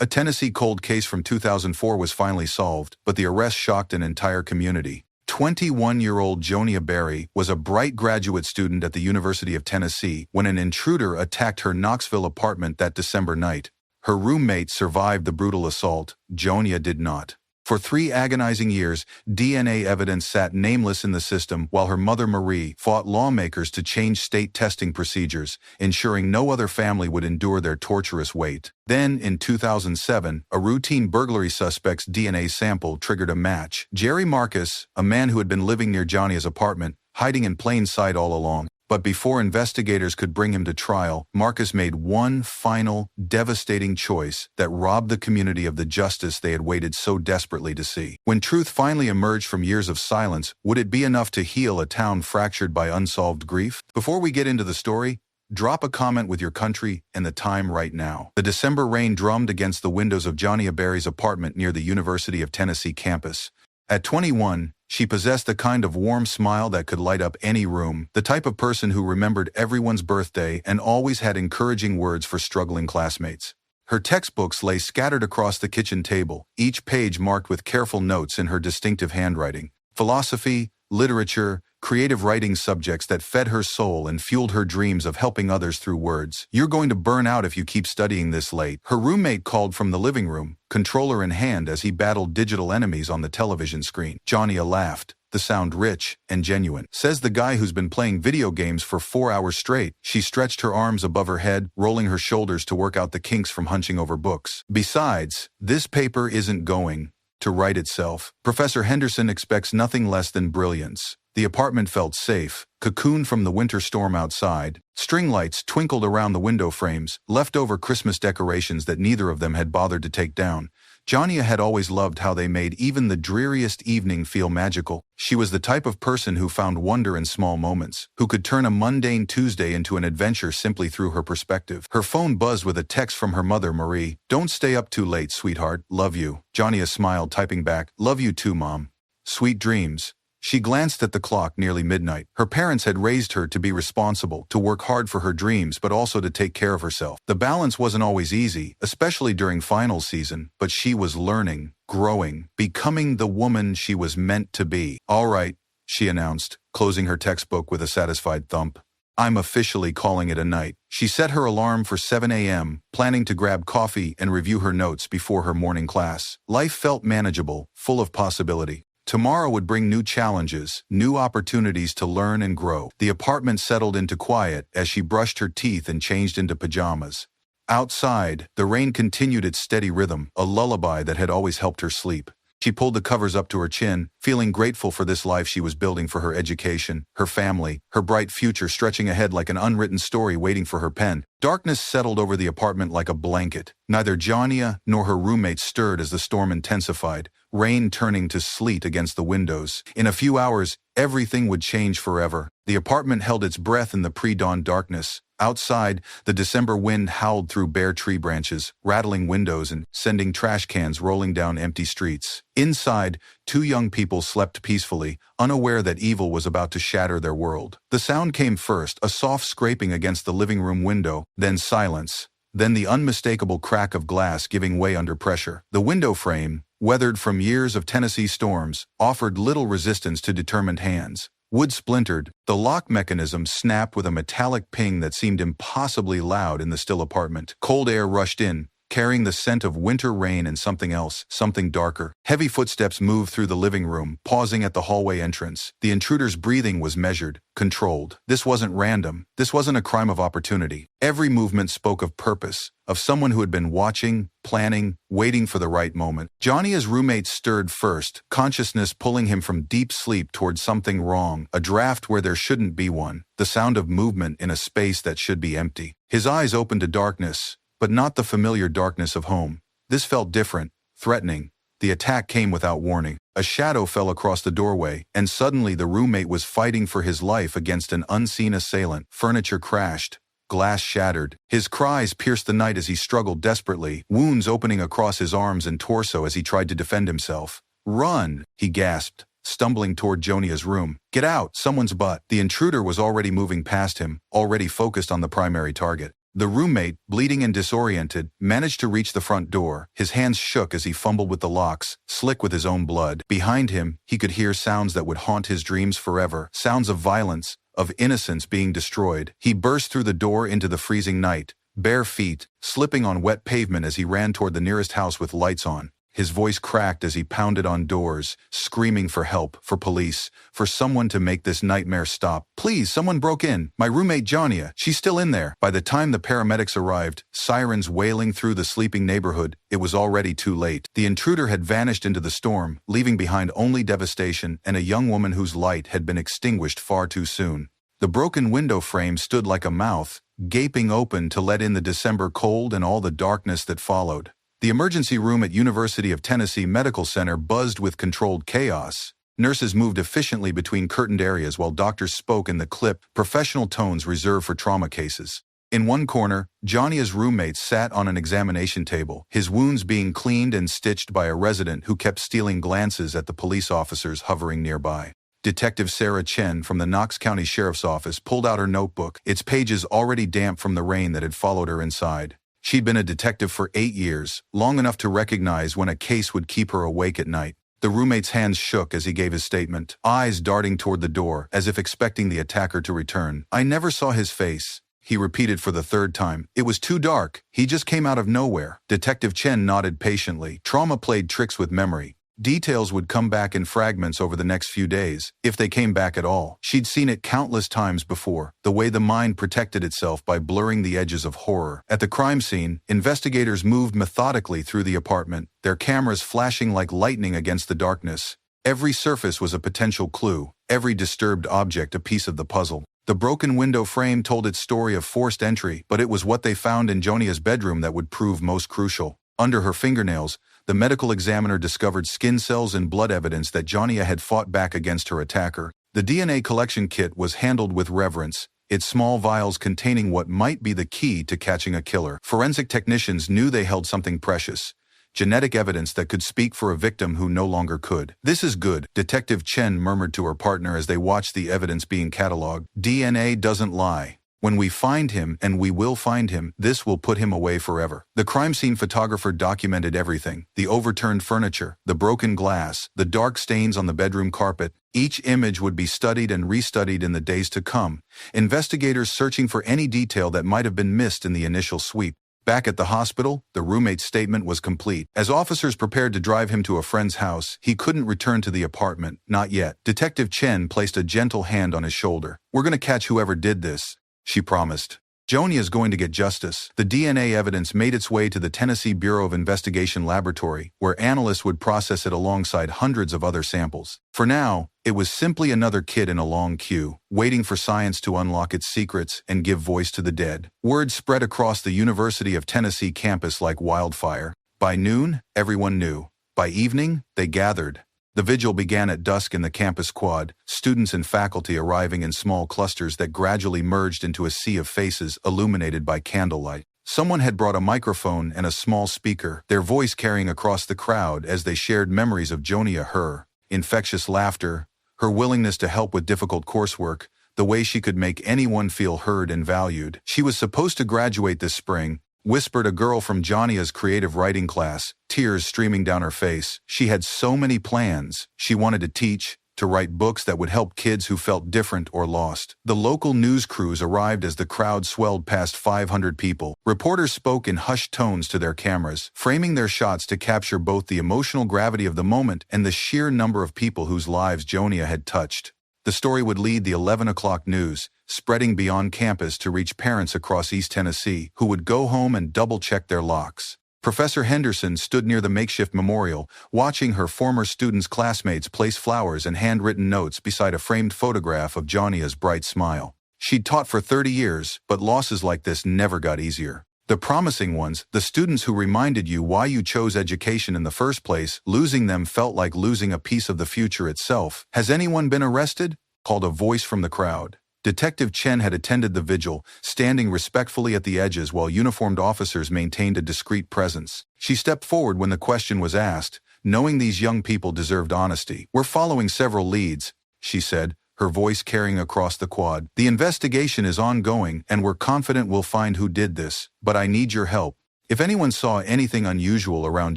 A Tennessee cold case from 2004 was finally solved, but the arrest shocked an entire community. 21-year-old Jonia Berry was a bright graduate student at the University of Tennessee when an intruder attacked her Knoxville apartment that December night. Her roommate survived the brutal assault. Jonia did not. For 3 agonizing years, DNA evidence sat nameless in the system while her mother Marie fought lawmakers to change state testing procedures, ensuring no other family would endure their torturous wait. Then, in 2007, a routine burglary suspect's DNA sample triggered a match. Jerry Marcus, a man who had been living near Jonia's apartment, hiding in plain sight all along. But before investigators could bring him to trial, Marcus made one final, devastating choice that robbed the community of the justice they had waited so desperately to see. When truth finally emerged from years of silence, would it be enough to heal a town fractured by unsolved grief? Before we get into the story, drop a comment with your country and the time right now. The December rain drummed against the windows of Johnia Berry's apartment near the University of Tennessee campus. At 21, she possessed the kind of warm smile that could light up any room, the type of person who remembered everyone's birthday and always had encouraging words for struggling classmates. Her textbooks lay scattered across the kitchen table, each page marked with careful notes in her distinctive handwriting. Philosophy, literature, creative writing subjects that fed her soul and fueled her dreams of helping others through words. "You're going to burn out if you keep studying this late," her roommate called from the living room, controller in hand as he battled digital enemies on the television screen. Jonia laughed, the sound rich and genuine. "Says the guy who's been playing video games for 4 hours straight." She stretched her arms above her head, rolling her shoulders to work out the kinks from hunching over books. "Besides, this paper isn't going to write itself. Professor Henderson expects nothing less than brilliance." The apartment felt safe, cocooned from the winter storm outside. String lights twinkled around the window frames, leftover Christmas decorations that neither of them had bothered to take down. Jonia had always loved how they made even the dreariest evening feel magical. She was the type of person who found wonder in small moments, who could turn a mundane Tuesday into an adventure simply through her perspective. Her phone buzzed with a text from her mother, Marie. "Don't stay up too late, sweetheart. Love you." Jonia smiled, typing back, "Love you too, Mom. Sweet dreams." She glanced at the clock, nearly midnight. Her parents had raised her to be responsible, to work hard for her dreams, but also to take care of herself. The balance wasn't always easy, especially during finals season, but she was learning, growing, becoming the woman she was meant to be. "All right," she announced, closing her textbook with a satisfied thump. "I'm officially calling it a night." She set her alarm for 7 a.m., planning to grab coffee and review her notes before her morning class. Life felt manageable, full of possibility. Tomorrow would bring new challenges, new opportunities to learn and grow. The apartment settled into quiet as she brushed her teeth and changed into pajamas. Outside, the rain continued its steady rhythm, a lullaby that had always helped her sleep. She pulled the covers up to her chin, feeling grateful for this life she was building for her education, her family, her bright future stretching ahead like an unwritten story waiting for her pen. Darkness settled over the apartment like a blanket. Neither Jonia nor her roommate stirred as the storm intensified, rain turning to sleet against the windows. In a few hours, everything would change forever. The apartment held its breath in the pre-dawn darkness. Outside, the December wind howled through bare tree branches, rattling windows and sending trash cans rolling down empty streets. Inside, 2 young people slept peacefully, unaware that evil was about to shatter their world. The sound came first, a soft scraping against the living room window, then silence, then the unmistakable crack of glass giving way under pressure. The window frame, weathered from years of Tennessee storms, offered little resistance to determined hands. Wood splintered, the lock mechanism snapped with a metallic ping that seemed impossibly loud in the still apartment. Cold air rushed in, carrying the scent of winter rain and something else, something darker. Heavy footsteps moved through the living room, pausing at the hallway entrance. The intruder's breathing was measured, controlled. This wasn't random. This wasn't a crime of opportunity. Every movement spoke of purpose, of someone who had been watching, planning, waiting for the right moment. Jonia's roommate stirred first, consciousness pulling him from deep sleep towards something wrong, a draft where there shouldn't be one, the sound of movement in a space that should be empty. His eyes opened to darkness, but not the familiar darkness of home. This felt different, threatening. The attack came without warning. A shadow fell across the doorway, and suddenly the roommate was fighting for his life against an unseen assailant. Furniture crashed, glass shattered. His cries pierced the night as he struggled desperately, wounds opening across his arms and torso as he tried to defend himself. "Run!" he gasped, stumbling toward Jonia's room. "Get out! Someone's butt!" The intruder was already moving past him, already focused on the primary target. The roommate, bleeding and disoriented, managed to reach the front door. His hands shook as he fumbled with the locks, slick with his own blood. Behind him, he could hear sounds that would haunt his dreams forever. Sounds of violence, of innocence being destroyed. He burst through the door into the freezing night, bare feet, slipping on wet pavement as he ran toward the nearest house with lights on. His voice cracked as he pounded on doors, screaming for help, for police, for someone to make this nightmare stop. Please, someone broke in. My roommate Johnia, she's still in there. By the time the paramedics arrived, sirens wailing through the sleeping neighborhood, it was already too late. The intruder had vanished into the storm, leaving behind only devastation and a young woman whose light had been extinguished far too soon. The broken window frame stood like a mouth, gaping open to let in the December cold and all the darkness that followed. The emergency room at University of Tennessee Medical Center buzzed with controlled chaos. Nurses moved efficiently between curtained areas while doctors spoke in the clipped, professional tones reserved for trauma cases. In one corner, Johnia's roommate sat on an examination table, his wounds being cleaned and stitched by a resident who kept stealing glances at the police officers hovering nearby. Detective Sarah Chen from the Knox County Sheriff's Office pulled out her notebook, its pages already damp from the rain that had followed her inside. She'd been a detective for 8 years, long enough to recognize when a case would keep her awake at night. The roommate's hands shook as he gave his statement, eyes darting toward the door, as if expecting the attacker to return. I never saw his face, he repeated for the third time. It was too dark. He just came out of nowhere. Detective Chen nodded patiently. Trauma played tricks with memory. Details would come back in fragments over the next few days, if they came back at all. She'd seen it countless times before, the way the mind protected itself by blurring the edges of horror. At the crime scene, investigators moved methodically through the apartment, their cameras flashing like lightning against the darkness. Every surface was a potential clue, every disturbed object a piece of the puzzle. The broken window frame told its story of forced entry, but it was what they found in Jonia's bedroom that would prove most crucial. Under her fingernails, the medical examiner discovered skin cells and blood evidence that Johnia had fought back against her attacker. The DNA collection kit was handled with reverence, its small vials containing what might be the key to catching a killer. Forensic technicians knew they held something precious, genetic evidence that could speak for a victim who no longer could. This is good, Detective Chen murmured to her partner as they watched the evidence being cataloged. DNA doesn't lie. When we find him, and we will find him, this will put him away forever. The crime scene photographer documented everything. The overturned furniture, the broken glass, the dark stains on the bedroom carpet. Each image would be studied and restudied in the days to come, investigators searching for any detail that might have been missed in the initial sweep. Back at the hospital, the roommate's statement was complete. As officers prepared to drive him to a friend's house, he couldn't return to the apartment, not yet. Detective Chen placed a gentle hand on his shoulder. We're going to catch whoever did this, she promised. Jonia is going to get justice. The DNA evidence made its way to the Tennessee Bureau of Investigation laboratory, where analysts would process it alongside hundreds of other samples. For now, it was simply another kid in a long queue, waiting for science to unlock its secrets and give voice to the dead. Word spread across the University of Tennessee campus like wildfire. By noon, everyone knew. By evening, they gathered. The vigil began at dusk in the campus quad, students and faculty arriving in small clusters that gradually merged into a sea of faces illuminated by candlelight. Someone had brought a microphone and a small speaker, their voice carrying across the crowd as they shared memories of Jonia, her infectious laughter, her willingness to help with difficult coursework, the way she could make anyone feel heard and valued. She was supposed to graduate this spring, whispered a girl from Johnia's creative writing class, tears streaming down her face. She had so many plans. She wanted to teach, to write books that would help kids who felt different or lost. The local news crews arrived as the crowd swelled past 500 people. Reporters spoke in hushed tones to their cameras, framing their shots to capture both the emotional gravity of the moment and the sheer number of people whose lives Jonia had touched. The story would lead the 11 o'clock news, spreading beyond campus to reach parents across East Tennessee, who would go home and double-check their locks. Professor Henderson stood near the makeshift memorial, watching her former students' classmates place flowers and handwritten notes beside a framed photograph of Jonia's bright smile. She'd taught for 30 years, but losses like this never got easier. The promising ones, the students who reminded you why you chose education in the first place, losing them felt like losing a piece of the future itself. Has anyone been arrested? Called a voice from the crowd. Detective Chen had attended the vigil, standing respectfully at the edges while uniformed officers maintained a discreet presence. She stepped forward when the question was asked, knowing these young people deserved honesty. We're following several leads, she said, her voice carrying across the quad. "The investigation is ongoing, and we're confident we'll find who did this, but I need your help. If anyone saw anything unusual around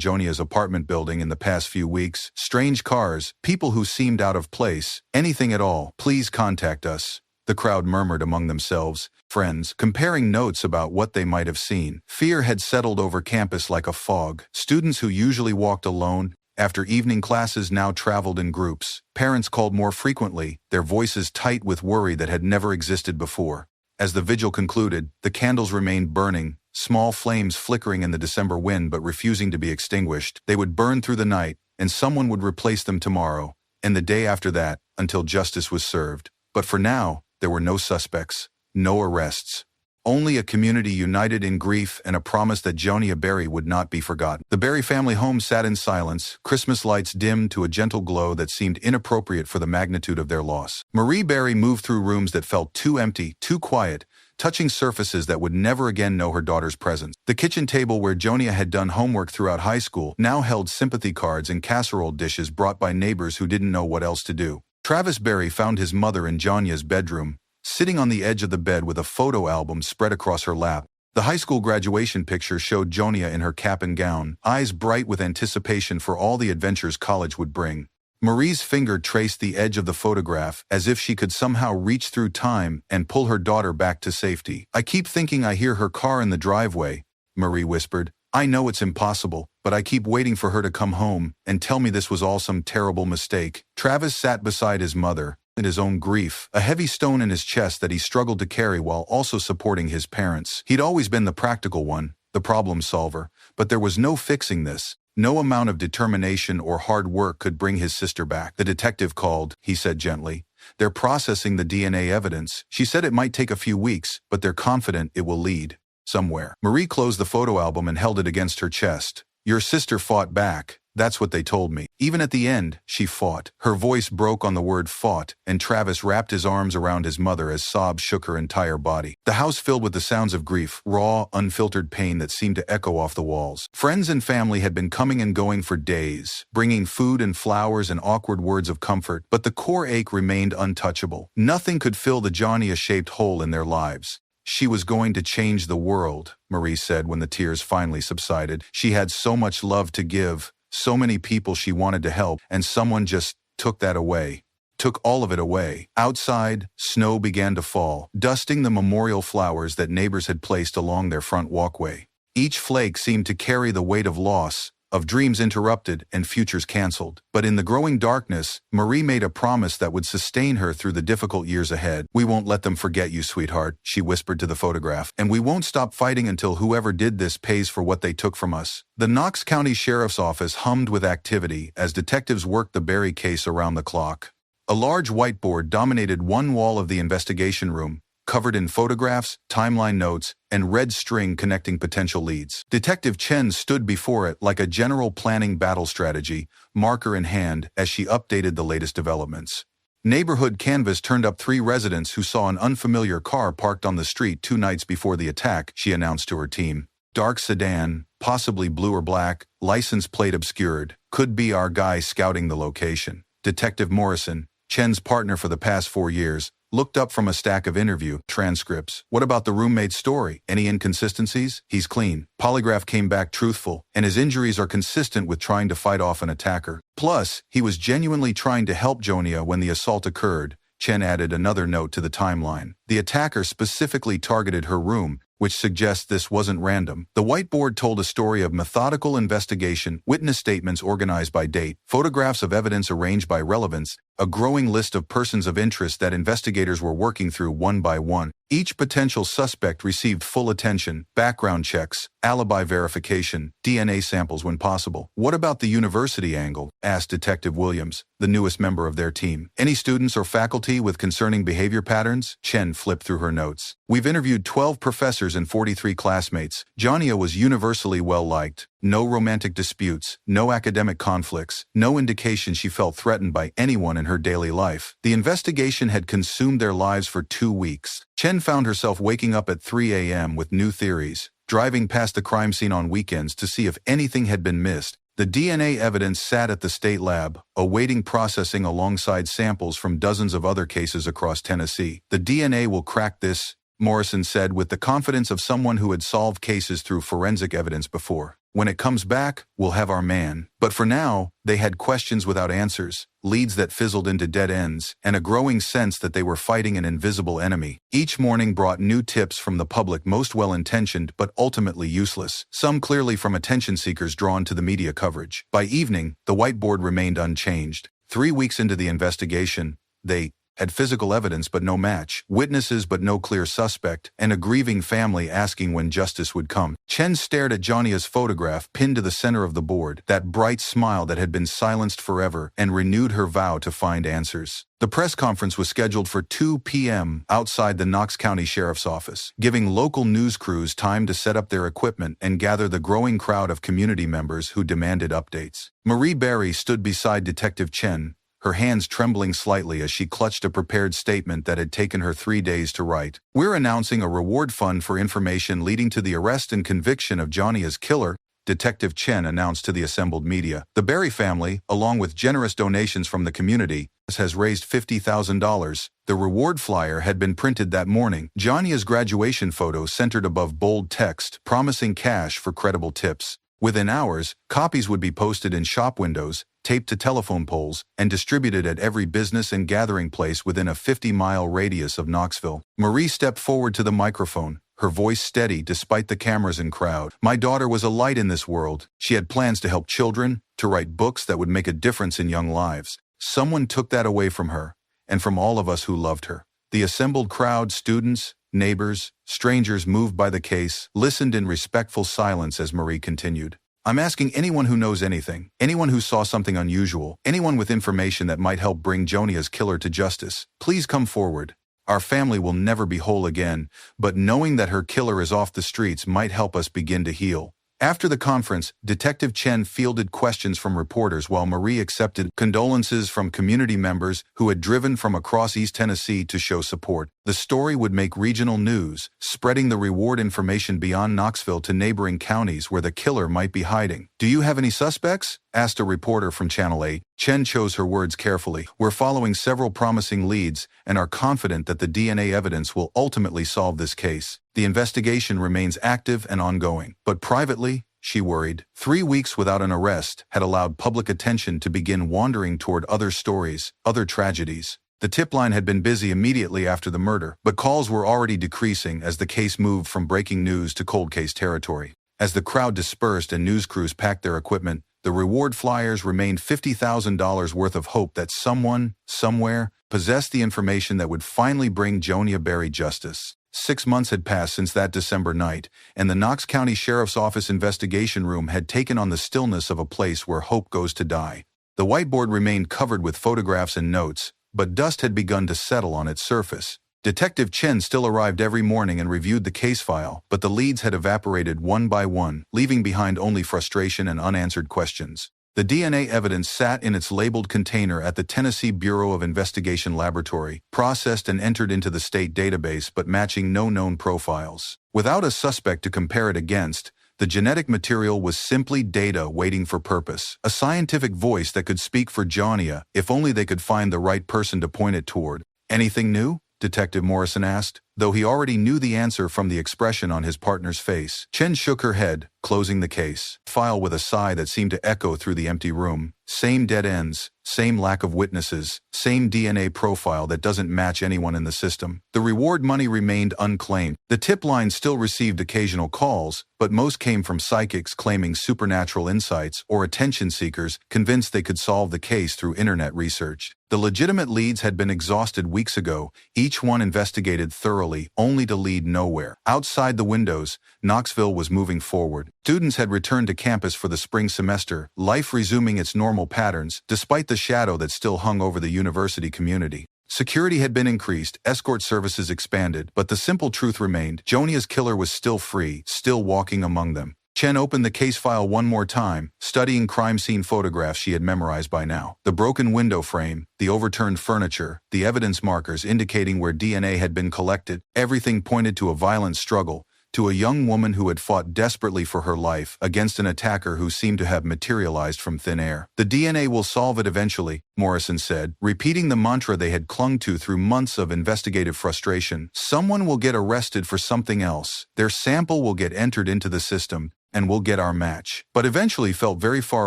Jonia's apartment building in the past few weeks, strange cars, people who seemed out of place, anything at all, please contact us." The crowd murmured among themselves, friends, comparing notes about what they might have seen. Fear had settled over campus like a fog. Students who usually walked alone after evening classes now traveled in groups. Parents called more frequently, their voices tight with worry that had never existed before. As the vigil concluded, the candles remained burning, small flames flickering in the December wind but refusing to be extinguished. They would burn through the night, and someone would replace them tomorrow, and the day after that, until justice was served. But for now, there were no suspects, no arrests. Only a community united in grief and a promise that Jonia Berry would not be forgotten. The Berry family home sat in silence, Christmas lights dimmed to a gentle glow that seemed inappropriate for the magnitude of their loss. Marie Berry moved through rooms that felt too empty, too quiet, touching surfaces that would never again know her daughter's presence. The kitchen table where Jonia had done homework throughout high school now held sympathy cards and casserole dishes brought by neighbors who didn't know what else to do. Travis Berry found his mother in Jonia's bedroom, sitting on the edge of the bed with a photo album spread across her lap. The high school graduation picture showed Jonia in her cap and gown, eyes bright with anticipation for all the adventures college would bring. Marie's finger traced the edge of the photograph as if she could somehow reach through time and pull her daughter back to safety. "I keep thinking I hear her car in the driveway," Marie whispered. "I know it's impossible, but I keep waiting for her to come home and tell me this was all some terrible mistake." Travis sat beside his mother, in his own grief, a heavy stone in his chest that he struggled to carry while also supporting his parents. He'd always been the practical one, the problem solver, but there was no fixing this. No amount of determination or hard work could bring his sister back. "The detective called," he said gently. "They're processing the DNA evidence. She said it might take a few weeks, but they're confident it will lead somewhere." Marie closed the photo album and held it against her chest. "Your sister fought back. That's what they told me. Even at the end, she fought." Her voice broke on the word fought, and Travis wrapped his arms around his mother as sobs shook her entire body. The house filled with the sounds of grief, raw, unfiltered pain that seemed to echo off the walls. Friends and family had been coming and going for days, bringing food and flowers and awkward words of comfort, but the core ache remained untouchable. Nothing could fill the Jonia-shaped hole in their lives. "She was going to change the world," Marie said when the tears finally subsided. "She had so much love to give, so many people she wanted to help, and someone just took that away. Took all of it away." Outside, snow began to fall, dusting the memorial flowers that neighbors had placed along their front walkway. Each flake seemed to carry the weight of loss, of dreams interrupted and futures canceled. But in the growing darkness, Marie made a promise that would sustain her through the difficult years ahead. "We won't let them forget you, sweetheart," she whispered to the photograph. "And we won't stop fighting until whoever did this pays for what they took from us." The Knox County Sheriff's Office hummed with activity as detectives worked the Berry case around the clock. A large whiteboard dominated one wall of the investigation room, covered in photographs, timeline notes, and red string connecting potential leads. Detective Chen stood before it like a general planning battle strategy, marker in hand, as she updated the latest developments. Neighborhood canvas turned up 3 residents who saw an unfamiliar car parked on the street 2 nights before the attack, she announced to her team. "Dark sedan, possibly blue or black, license plate obscured. Could be our guy scouting the location." Detective Morrison, Chen's partner for the past 4 years, looked up from a stack of interview transcripts. "What about the roommate's story? Any inconsistencies?" "He's clean. Polygraph came back truthful, and his injuries are consistent with trying to fight off an attacker. Plus, he was genuinely trying to help Jonia when the assault occurred." Chen added another note to the timeline. "The attacker specifically targeted her room, which suggests this wasn't random." The whiteboard told a story of methodical investigation, witness statements organized by date, photographs of evidence arranged by relevance, a growing list of persons of interest that investigators were working through one by one. Each potential suspect received full attention, background checks, alibi verification, DNA samples when possible. "What about the university angle?" asked Detective Williams, the newest member of their team. "Any students or faculty with concerning behavior patterns?" Chen flipped through her notes. "We've interviewed 12 professors and 43 classmates. Jonia was universally well-liked. No romantic disputes, no academic conflicts, no indication she felt threatened by anyone in her daily life. The investigation had consumed their lives for 2 weeks. Chen found herself waking up at 3 a.m. with new theories, driving past the crime scene on weekends to see if anything had been missed, The DNA evidence sat at the state lab, awaiting processing alongside samples from dozens of other cases across Tennessee. The DNA will crack this, Morrison said with the confidence of someone who had solved cases through forensic evidence before. When it comes back, we'll have our man. But for now, they had questions without answers, leads that fizzled into dead ends, and a growing sense that they were fighting an invisible enemy. Each morning brought new tips from the public, most well-intentioned but ultimately useless, some clearly from attention seekers drawn to the media coverage. By evening, the whiteboard remained unchanged. 3 weeks into the investigation, they had physical evidence but no match, witnesses but no clear suspect, and a grieving family asking when justice would come. Chen stared at Johnia's photograph pinned to the center of the board, that bright smile that had been silenced forever, and renewed her vow to find answers. The press conference was scheduled for 2 p.m. outside the Knox County Sheriff's Office, giving local news crews time to set up their equipment and gather the growing crowd of community members who demanded updates. Marie Berry stood beside Detective Chen, her hands trembling slightly as she clutched a prepared statement that had taken her 3 days to write. "We're announcing a reward fund for information leading to the arrest and conviction of Johnia's killer," Detective Chen announced to the assembled media. The Berry family, along with generous donations from the community, has raised $50,000. The reward flyer had been printed that morning. Johnia's graduation photo centered above bold text, promising cash for credible tips. Within hours, copies would be posted in shop windows, taped to telephone poles, and distributed at every business and gathering place within a 50-mile radius of Knoxville. Marie stepped forward to the microphone, her voice steady despite the cameras and crowd. "My daughter was a light in this world. She had plans to help children, to write books that would make a difference in young lives. Someone took that away from her, and from all of us who loved her." The assembled crowd, students, neighbors, strangers moved by the case, listened in respectful silence as Marie continued. "I'm asking anyone who knows anything, anyone who saw something unusual, anyone with information that might help bring Jonia's killer to justice, please come forward. Our family will never be whole again, but knowing that her killer is off the streets might help us begin to heal." After the conference, Detective Chen fielded questions from reporters while Marie accepted condolences from community members who had driven from across East Tennessee to show support. The story would make regional news, spreading the reward information beyond Knoxville to neighboring counties where the killer might be hiding. "Do you have any suspects?" asked a reporter from Channel 8. Chen chose her words carefully. "We're following several promising leads and are confident that the DNA evidence will ultimately solve this case. The investigation remains active and ongoing." But privately, she worried. 3 weeks without an arrest had allowed public attention to begin wandering toward other stories, other tragedies. The tip line had been busy immediately after the murder, but calls were already decreasing as the case moved from breaking news to cold case territory. As the crowd dispersed and news crews packed their equipment, the reward flyers remained $50,000 worth of hope that someone, somewhere, possessed the information that would finally bring Jonia Berry justice. 6 months had passed since that December night, and the Knox County Sheriff's Office investigation room had taken on the stillness of a place where hope goes to die. The whiteboard remained covered with photographs and notes, but dust had begun to settle on its surface. Detective Chen still arrived every morning and reviewed the case file, but the leads had evaporated one by one, leaving behind only frustration and unanswered questions. The DNA evidence sat in its labeled container at the Tennessee Bureau of Investigation Laboratory, processed and entered into the state database but matching no known profiles. Without a suspect to compare it against, the genetic material was simply data waiting for purpose, a scientific voice that could speak for Johnia if only they could find the right person to point it toward. "Anything new?" Detective Morrison asked, though he already knew the answer from the expression on his partner's face. Chen shook her head, closing the case file with a sigh that seemed to echo through the empty room. "Same dead ends, same lack of witnesses, same DNA profile that doesn't match anyone in the system." The reward money remained unclaimed. The tip line still received occasional calls, but most came from psychics claiming supernatural insights or attention seekers convinced they could solve the case through internet research. The legitimate leads had been exhausted weeks ago, each one investigated thoroughly, only to lead nowhere. Outside the windows, Knoxville was moving forward. Students had returned to campus for the spring semester, life resuming its normal patterns, despite the shadow that still hung over the university community. Security had been increased, escort services expanded, but the simple truth remained: Jonia's killer was still free, still walking among them. Chen opened the case file one more time, studying crime scene photographs she had memorized by now. The broken window frame, the overturned furniture, the evidence markers indicating where DNA had been collected, everything pointed to a violent struggle, to a young woman who had fought desperately for her life against an attacker who seemed to have materialized from thin air. The DNA will solve it eventually, Morrison said, repeating the mantra they had clung to through months of investigative frustration. Someone will get arrested for something else. Their sample will get entered into the system, and we'll get our match. But eventually felt very far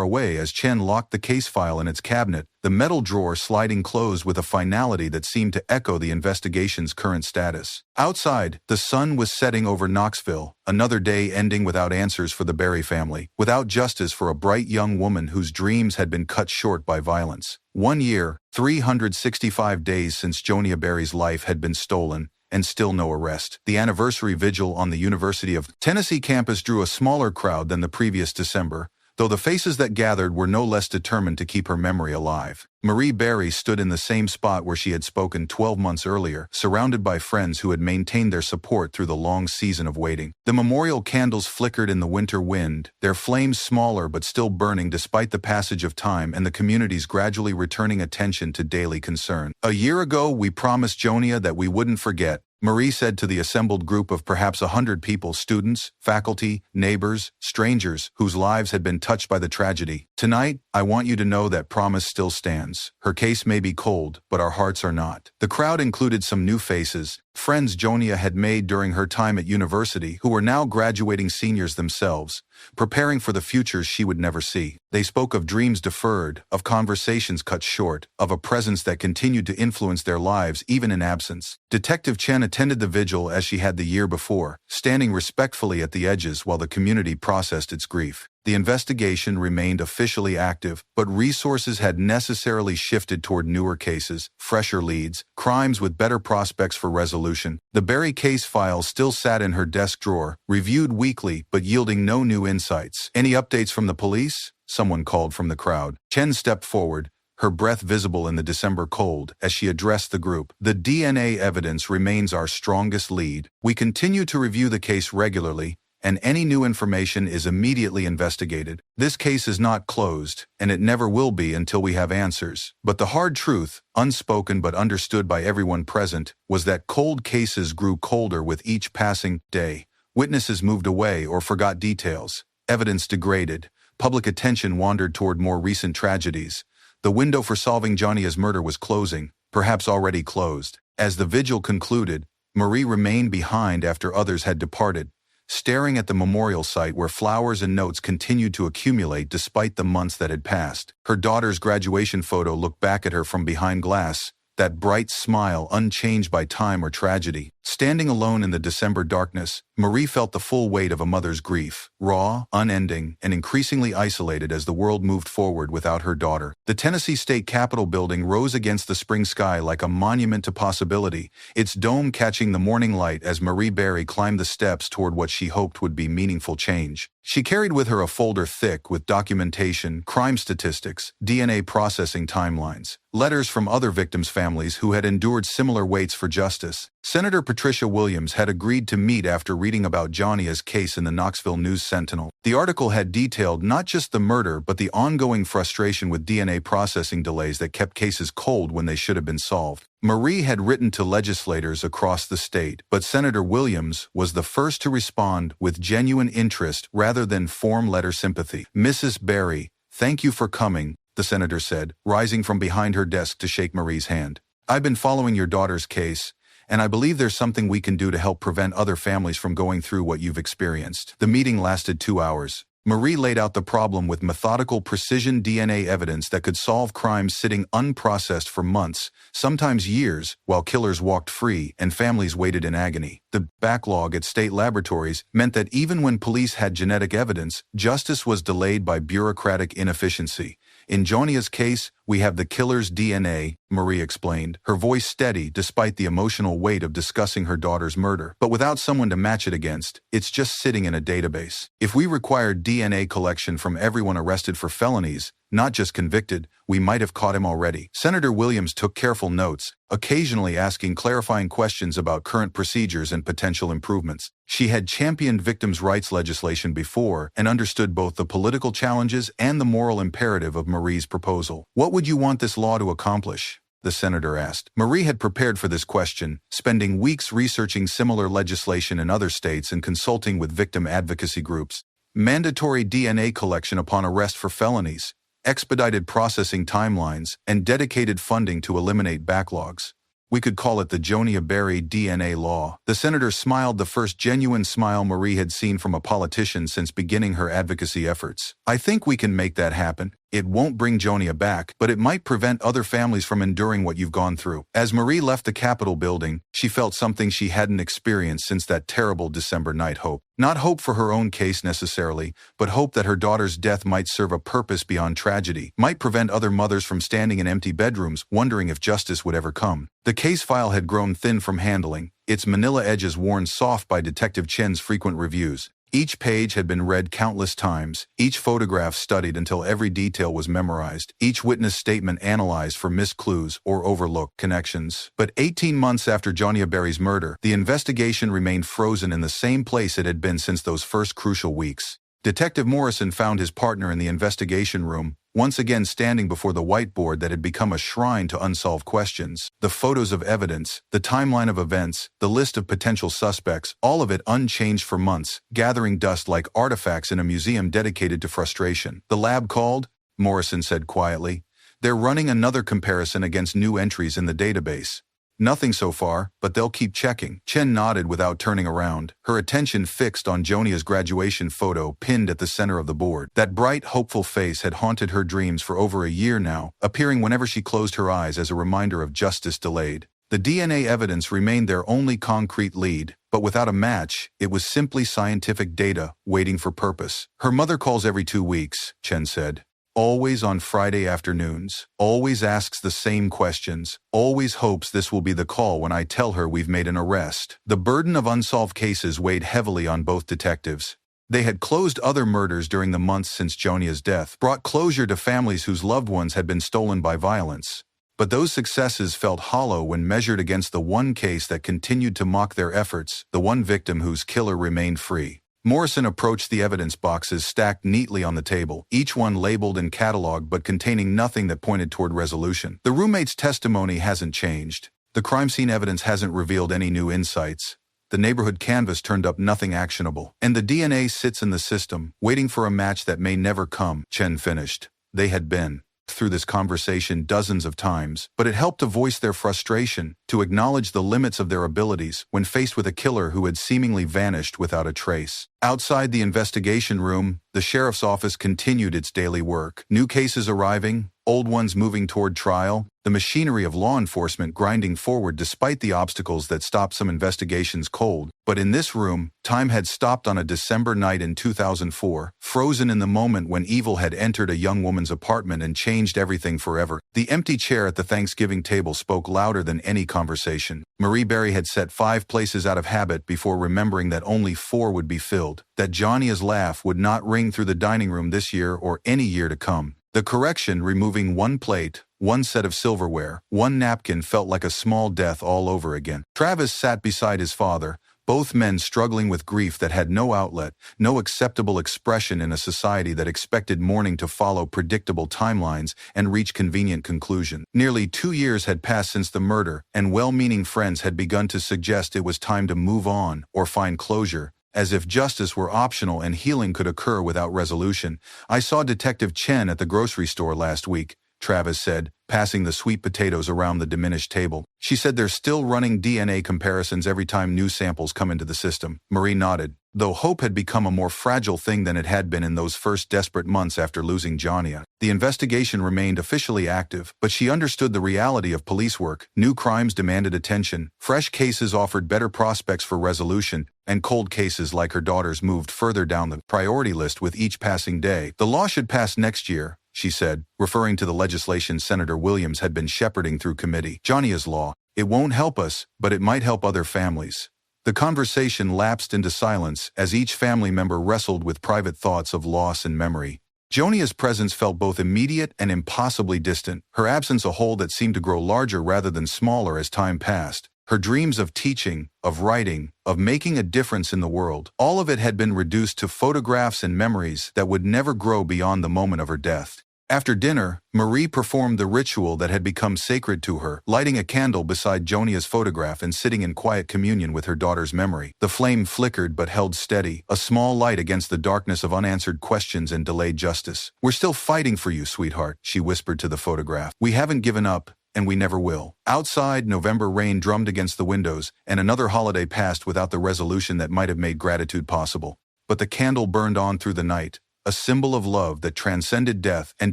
away as Chen locked the case file in its cabinet, the metal drawer sliding closed with a finality that seemed to echo the investigation's current status. Outside, the sun was setting over Knoxville, another day ending without answers for the Berry family, without justice for a bright young woman whose dreams had been cut short by violence. 1 year, 365 days since Jonia Berry's life had been stolen, and still no arrest. The anniversary vigil on the University of Tennessee campus drew a smaller crowd than the previous December, though the faces that gathered were no less determined to keep her memory alive. Marie Berry stood in the same spot where she had spoken 12 months earlier, surrounded by friends who had maintained their support through the long season of waiting. The memorial candles flickered in the winter wind, their flames smaller but still burning despite the passage of time and the community's gradually returning attention to daily concern. "A year ago, we promised Jonia that we wouldn't forget," Marie said to the assembled group of perhaps 100 people, students, faculty, neighbors, strangers, whose lives had been touched by the tragedy. "Tonight, I want you to know that promise still stands. Her case may be cold, but our hearts are not." The crowd included some new faces, friends Jonia had made during her time at university who were now graduating seniors themselves, preparing for the futures she would never see. They spoke of dreams deferred, of conversations cut short, of a presence that continued to influence their lives even in absence. Detective Chen attended the vigil as she had the year before, standing respectfully at the edges while the community processed its grief. The investigation remained officially active, but resources had necessarily shifted toward newer cases, fresher leads, crimes with better prospects for resolution. The Berry case file still sat in her desk drawer, reviewed weekly but yielding no new insights. "Any updates from the police?" someone called from the crowd. Chen stepped forward, her breath visible in the December cold, as she addressed the group. "The DNA evidence remains our strongest lead. We continue to review the case regularly, and any new information is immediately investigated. This case is not closed, and it never will be until we have answers." But the hard truth, unspoken but understood by everyone present, was that cold cases grew colder with each passing day. Witnesses moved away or forgot details. Evidence degraded. Public attention wandered toward more recent tragedies. The window for solving Jonia's murder was closing, perhaps already closed. As the vigil concluded, Marie remained behind after others had departed, staring at the memorial site where flowers and notes continued to accumulate despite the months that had passed. Her daughter's graduation photo looked back at her from behind glass, that bright smile unchanged by time or tragedy. Standing alone in the December darkness, Marie felt the full weight of a mother's grief, raw, unending, and increasingly isolated as the world moved forward without her daughter. The Tennessee State Capitol building rose against the spring sky like a monument to possibility, its dome catching the morning light as Marie Berry climbed the steps toward what she hoped would be meaningful change. She carried with her a folder thick with documentation, crime statistics, DNA processing timelines, letters from other victims' families who had endured similar waits for justice. Senator Patricia Williams had agreed to meet after reading about Jonia's case in the Knoxville News-Sentinel. The article had detailed not just the murder but the ongoing frustration with DNA processing delays that kept cases cold when they should have been solved. Marie had written to legislators across the state, but Senator Williams was the first to respond with genuine interest rather than form-letter sympathy. "Mrs. Berry, thank you for coming," the senator said, rising from behind her desk to shake Marie's hand. "I've been following your daughter's case, and I believe there's something we can do to help prevent other families from going through what you've experienced." The meeting lasted 2 hours. Marie laid out the problem with methodical precision DNA evidence that could solve crimes sitting unprocessed for months, sometimes years, while killers walked free and families waited in agony. The backlog at state laboratories meant that even when police had genetic evidence, justice was delayed by bureaucratic inefficiency. "In Jonia's case, we have the killer's DNA," Marie explained, her voice steady despite the emotional weight of discussing her daughter's murder. "But without someone to match it against, it's just sitting in a database. If we required DNA collection from everyone arrested for felonies, not just convicted, we might have caught him already." Senator Williams took careful notes, occasionally asking clarifying questions about current procedures and potential improvements. She had championed victims' rights legislation before and understood both the political challenges and the moral imperative of Marie's proposal. "What would you want this law to accomplish?" the senator asked. Marie had prepared for this question, spending weeks researching similar legislation in other states and consulting with victim advocacy groups. Mandatory DNA collection upon arrest for felonies, expedited processing timelines, and dedicated funding to eliminate backlogs. We could call it the Jonia Berry DNA Law. The senator smiled, the first genuine smile Marie had seen from a politician since beginning her advocacy efforts. I think we can make that happen. It won't bring Jonia back, but it might prevent other families from enduring what you've gone through. As Marie left the Capitol building, she felt something she hadn't experienced since that terrible December night: hope. Not hope for her own case necessarily, but hope that her daughter's death might serve a purpose beyond tragedy, might prevent other mothers from standing in empty bedrooms wondering if justice would ever come. The case file had grown thin from handling, its manila edges worn soft by Detective Chen's frequent reviews. Each page had been read countless times, each photograph studied until every detail was memorized, each witness statement analyzed for missed clues or overlooked connections. But 18 months after Johnia Berry's murder, the investigation remained frozen in the same place it had been since those first crucial weeks. Detective Morrison found his partner in the investigation room, once again standing before the whiteboard that had become a shrine to unsolved questions. The photos of evidence, the timeline of events, the list of potential suspects, all of it unchanged for months, gathering dust like artifacts in a museum dedicated to frustration. The lab called, Morrison said quietly. They're running another comparison against new entries in the database. Nothing so far, but they'll keep checking. Chen nodded without turning around, her attention fixed on Jonia's graduation photo pinned at the center of the board. That bright, hopeful face had haunted her dreams for over a year now, appearing whenever she closed her eyes as a reminder of justice delayed. The DNA evidence remained their only concrete lead, but without a match, it was simply scientific data waiting for purpose. Her mother calls every 2 weeks, Chen said. Always on Friday afternoons, always asks the same questions, always hopes this will be the call when I tell her we've made an arrest. The burden of unsolved cases weighed heavily on both detectives. They had closed other murders during the months since Jonia's death, brought closure to families whose loved ones had been stolen by violence. But those successes felt hollow when measured against the one case that continued to mock their efforts, the one victim whose killer remained free. Morrison approached the evidence boxes stacked neatly on the table, each one labeled and cataloged but containing nothing that pointed toward resolution. The roommate's testimony hasn't changed. The crime scene evidence hasn't revealed any new insights. The neighborhood canvas turned up nothing actionable. And the DNA sits in the system, waiting for a match that may never come, Chen finished. They had been through this conversation dozens of times, but it helped to voice their frustration, to acknowledge the limits of their abilities when faced with a killer who had seemingly vanished without a trace. Outside the investigation room, the sheriff's office continued its daily work. New cases arriving, old ones moving toward trial, the machinery of law enforcement grinding forward despite the obstacles that stopped some investigations cold. But in this room, time had stopped on a December night in 2004, frozen in the moment when evil had entered a young woman's apartment and changed everything forever. The empty chair at the Thanksgiving table spoke louder than any conversation. Marie Berry had set 5 places out of habit before remembering that only 4 would be filled, that Jonia's laugh would not ring through the dining room this year or any year to come. The correction, removing 1 plate, 1 set of silverware, 1 napkin, felt like a small death all over again. Travis sat beside his father, both men struggling with grief that had no outlet, no acceptable expression in a society that expected mourning to follow predictable timelines and reach convenient conclusions. Nearly 2 years had passed since the murder, and well-meaning friends had begun to suggest it was time to move on or find closure, as if justice were optional and healing could occur without resolution. I saw Detective Chen at the grocery store last week, Travis said, passing the sweet potatoes around the diminished table. She said they're still running DNA comparisons every time new samples come into the system. Marie nodded, though hope had become a more fragile thing than it had been in those first desperate months after losing Jonia. The investigation remained officially active, but she understood the reality of police work. New crimes demanded attention, fresh cases offered better prospects for resolution, and cold cases like her daughter's moved further down the priority list with each passing day. The law should pass next year, she said, referring to the legislation Senator Williams had been shepherding through committee. Jonia's law. It won't help us, but it might help other families. The conversation lapsed into silence as each family member wrestled with private thoughts of loss and memory. Jonia's presence felt both immediate and impossibly distant, her absence a hole that seemed to grow larger rather than smaller as time passed. Her dreams of teaching, of writing, of making a difference in the world, all of it had been reduced to photographs and memories that would never grow beyond the moment of her death. After dinner, Marie performed the ritual that had become sacred to her, lighting a candle beside Jonia's photograph and sitting in quiet communion with her daughter's memory. The flame flickered but held steady, a small light against the darkness of unanswered questions and delayed justice. "We're still fighting for you, sweetheart," she whispered to the photograph. "We haven't given up, and we never will." Outside, November rain drummed against the windows, and another holiday passed without the resolution that might have made gratitude possible. But the candle burned on through the night, a symbol of love that transcended death and